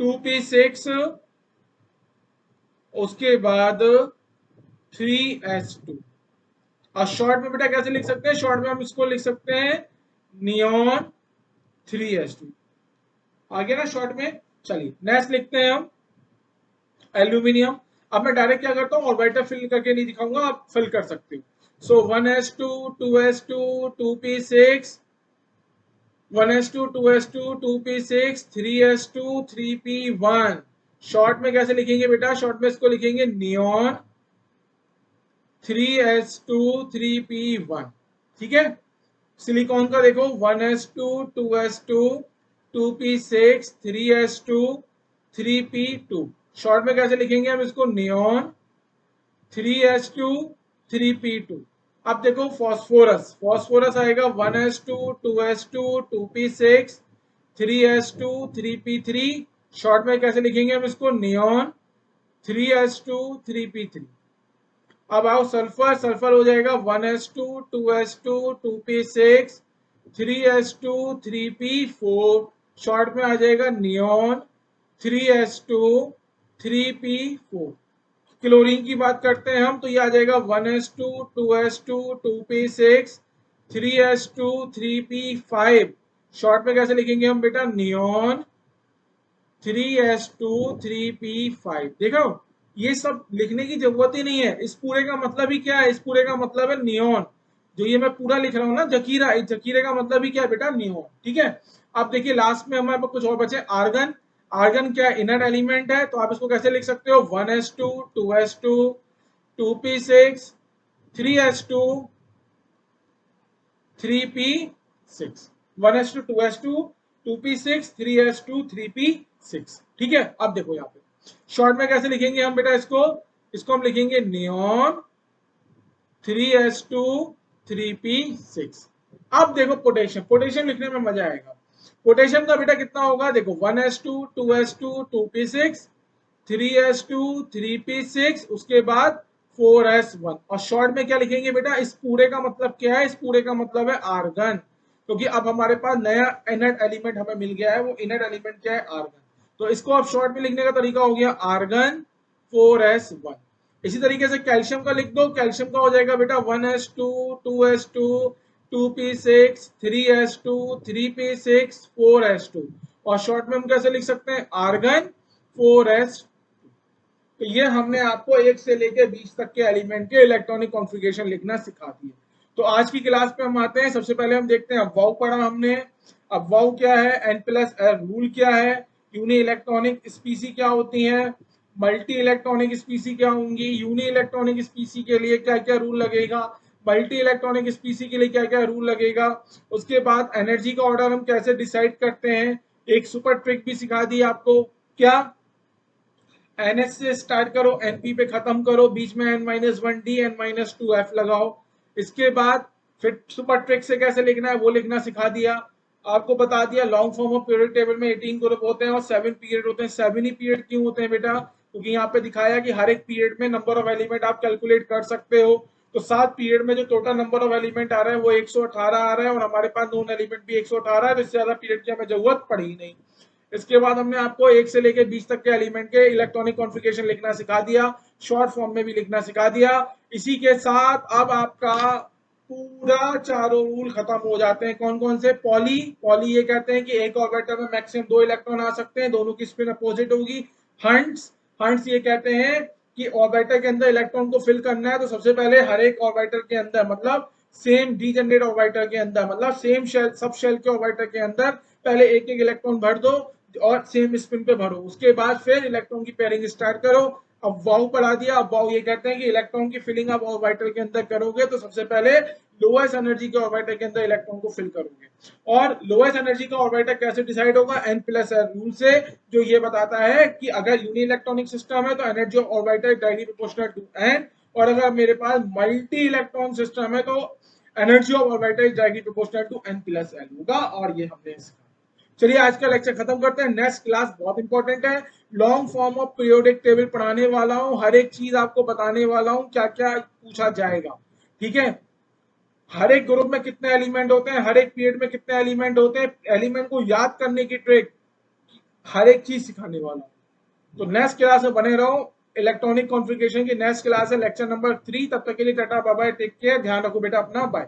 S1: 2p6, उसके बाद 3s2। और शॉर्ट में बेटा कैसे लिख सकते हैं, शॉर्ट में हम इसको लिख सकते हैं नियॉन 3s2। आगे ना शॉर्ट में। चलिए नेक्स्ट लिखते हैं हम एल्यूमिनियम। अब मैं डायरेक्ट क्या करता हूँ, ऑर्बिटल फिल करके नहीं दिखाऊंगा, आप फिल कर सकते हो। सो 1s2 2s2 2p6 1s2 2s2 2p6 3s2 3p1। Short में कैसे लिखेंगे बेटा, शॉर्ट में इसको लिखेंगे नियॉन 3s2 3p1। ठीक है। सिलिकॉन का देखो 1s2 2s2 2p6 3s2 3p2। Short में कैसे लिखेंगे हम इसको, नियॉन 3s2 3p2। अब देखो फॉस्फोरस, फॉस्फोरस आएगा 1s2 2s2 2p6 3s2 3p3। Short में कैसे लिखेंगे हम इसको, नियॉन 3s2 3p3। अब आओ सल्फर, सल्फर हो जाएगा 1s2 2s2 2p6 3s2 3p4। Short में आ जाएगा नियॉन 3s2 3p4। क्लोरीन की बात करते हैं हम, तो ये आ जाएगा 1s2 2s2 2p6 3s2 3p5। Short में कैसे लिखेंगे हम बेटा, नियॉन 3s2 3p5। देखो ये सब लिखने की जरूरत ही नहीं है, इस पूरे का मतलब ही क्या है, इस पूरे का मतलब है नियॉन। जो ये मैं पूरा लिख रहा हूं ना जकीरा, इस जकीरे का मतलब ही क्या है बेटा, नियॉन। ठीक है। अब देखिए लास्ट में हमारे पास कुछ और बचे, आर्गन। आर्गन क्या इनर एलिमेंट है, तो आप इसको कैसे लिख सकते हो, 1s2 2s2 2p6 3s2 3p6 1s2 2s2 2p6 3s2 3p6। ठीक है। अब देखो यहाँ पे शॉर्ट में कैसे लिखेंगे हम बेटा इसको, इसको हम लिखेंगे नियॉन 3s2 3p6। अब देखो पोटेशियम, पोटेशियम लिखने में मजा आएगा। पोटेशियम का बेटा कितना होगा, देखो 1s2 2s2 2p6 3s2 3p6 उसके बाद 4s1। और शॉर्ट में क्या लिखेंगे बेटा, इस पूरे का मतलब क्या है, इस पूरे का मतलब है आर्गन। क्योंकि अब हमारे पास नया इनर्ट एलिमेंट हमें मिल गया है, वो इनर्ट एलिमेंट क्या है, आर्गन। तो इसको अब शॉर्ट में लिखने का तरीका हो गया आर्गन 4s1। इसी तरीके से कैल्शियम का लिख दो, कैल्शियम का हो जाएगा बेटा 1s2 2s2 2p6 3s2 3p6 4s2। और शॉर्ट में हम कैसे लिख सकते हैं, आर्गन 4s। तो ये हमने आपको 1 से लेकर 20 तक के एलिमेंट के इलेक्ट्रॉनिक कॉन्फ़िगरेशन लिखना सिखा दिए। तो आज की क्लास पे हम आते हैं, सबसे पहले हम देखते हैं अबवाव पढ़ा हमने। अबवाव क्या है, एन प्लस रूल क्या है, यूनि इलेक्ट्रॉनिक स्पीसी क्या होती है, मल्टी इलेक्ट्रॉनिक स्पीसी क्या होंगी, यूनि इलेक्ट्रॉनिक स्पीसी के लिए क्या क्या रूल लगेगा, मल्टी इलेक्ट्रॉनिक स्पीसी के लिए क्या क्या रूल लगेगा। उसके बाद एनर्जी का ऑर्डर हम कैसे डिसाइड करते हैं, एक सुपर ट्रिक भी सिखा दी आपको, क्या एनएस से स्टार्ट करो, एनपी पे खत्म करो, बीच में n-1d n-2f लगाओ। इसके बाद फिर सुपर ट्रिक से कैसे लिखना है वो लिखना सिखा दिया। आपको बता दिया long form of period table में 18 ग्रुप होते हैं और 7 पीरियड होते हैं। 7 ही पीरियड क्यों होते हैं बेटा, क्योंकि यहाँ पे दिखाया कि हर एक पीरियड में नंबर ऑफ एलिमेंट आप कैलकुलेट कर सकते हो। तो 7 पीरियड में जो टोटल नंबर ऑफ एलिमेंट आ रहा है वो 118 आ रहा है, और हमारे पास नॉन एलिमेंट भी 118 है, तो इससे ज्यादा पीरियड की हमें जरूरत पड़ी नहीं। इसके बाद हमने आपको 1 से लेकर 20 तक के एलिमेंट के इलेक्ट्रॉनिक कॉन्फ़िगरेशन लिखना सिखा दिया, शॉर्ट फॉर्म में भी लिखना सिखा दिया। इसी के साथ अब आपका पूरा चारों रूल खत्म हो जाते हैं। कौन कौन से, पॉली, पॉली ये कहते हैं कि एक ऑर्बिटल में मैक्सिमम 2 इलेक्ट्रॉन आ सकते हैं, दोनों की स्पिन अपोजिट होगी। हंट्स, हंट्स ये कहते हैं कि ऑर्बिटल के अंदर इलेक्ट्रॉन को फिल करना है, तो सबसे पहले हर एक ऑर्बिटल के अंदर, मतलब सेम डीजेनरेट ऑर्बिटल के अंदर, मतलब सेम शेल, सब शेल के ऑर्बिटल के अंदर पहले एक एक इलेक्ट्रॉन भर दो और सेम स्पिन पे भरो। उसके बाद फिर इलेक्ट्रॉन की पेयरिंग स्टार्ट करो। अब वाउ पढ़ा दिया। अब वाउ ये कहते हैं कि इलेक्ट्रॉन की फिलिंग आप ऑर्बिटल के अंदर करोगे तो सबसे पहले लोएस्ट एनर्जी के ऑर्बिटल के अंदर इलेक्ट्रॉन को फिल करोगे। और लोएस्ट एनर्जी का ऑर्बिटल कैसे डिसाइड होगा, n प्लस रूल से, जो ये बताता है कि अगर यूनि इलेक्ट्रॉनिक सिस्टम है तो energy of orbital directly proportional to n, और अगर मेरे पास मल्टी इलेक्ट्रॉन सिस्टम है तो energy of orbital directly proportional to n plus l होगा। और ये हमने चलिए आज का लेक्चर खत्म करते हैं। नेक्स्ट क्लास बहुत इंपॉर्टेंट है, long form of periodic table पढ़ाने वाला हूं, हर एक चीज आपको बताने वाला हूं क्या क्या पूछा जाएगा। ठीक है, हर एक ग्रुप में कितने एलिमेंट होते हैं, हर एक पीरियड में कितने एलिमेंट होते हैं, एलिमेंट को याद करने की ट्रिक, हर एक चीज सिखाने वाला हूं। तो नेक्स्ट क्लास में बने रहो। इलेक्ट्रॉनिक कॉन्फ़िगरेशन की नेक्स्ट क्लास है लेक्चर नंबर 3। तब तक के लिए tata bye bye, take care, ध्यान रखो बेटा अपना, बाय।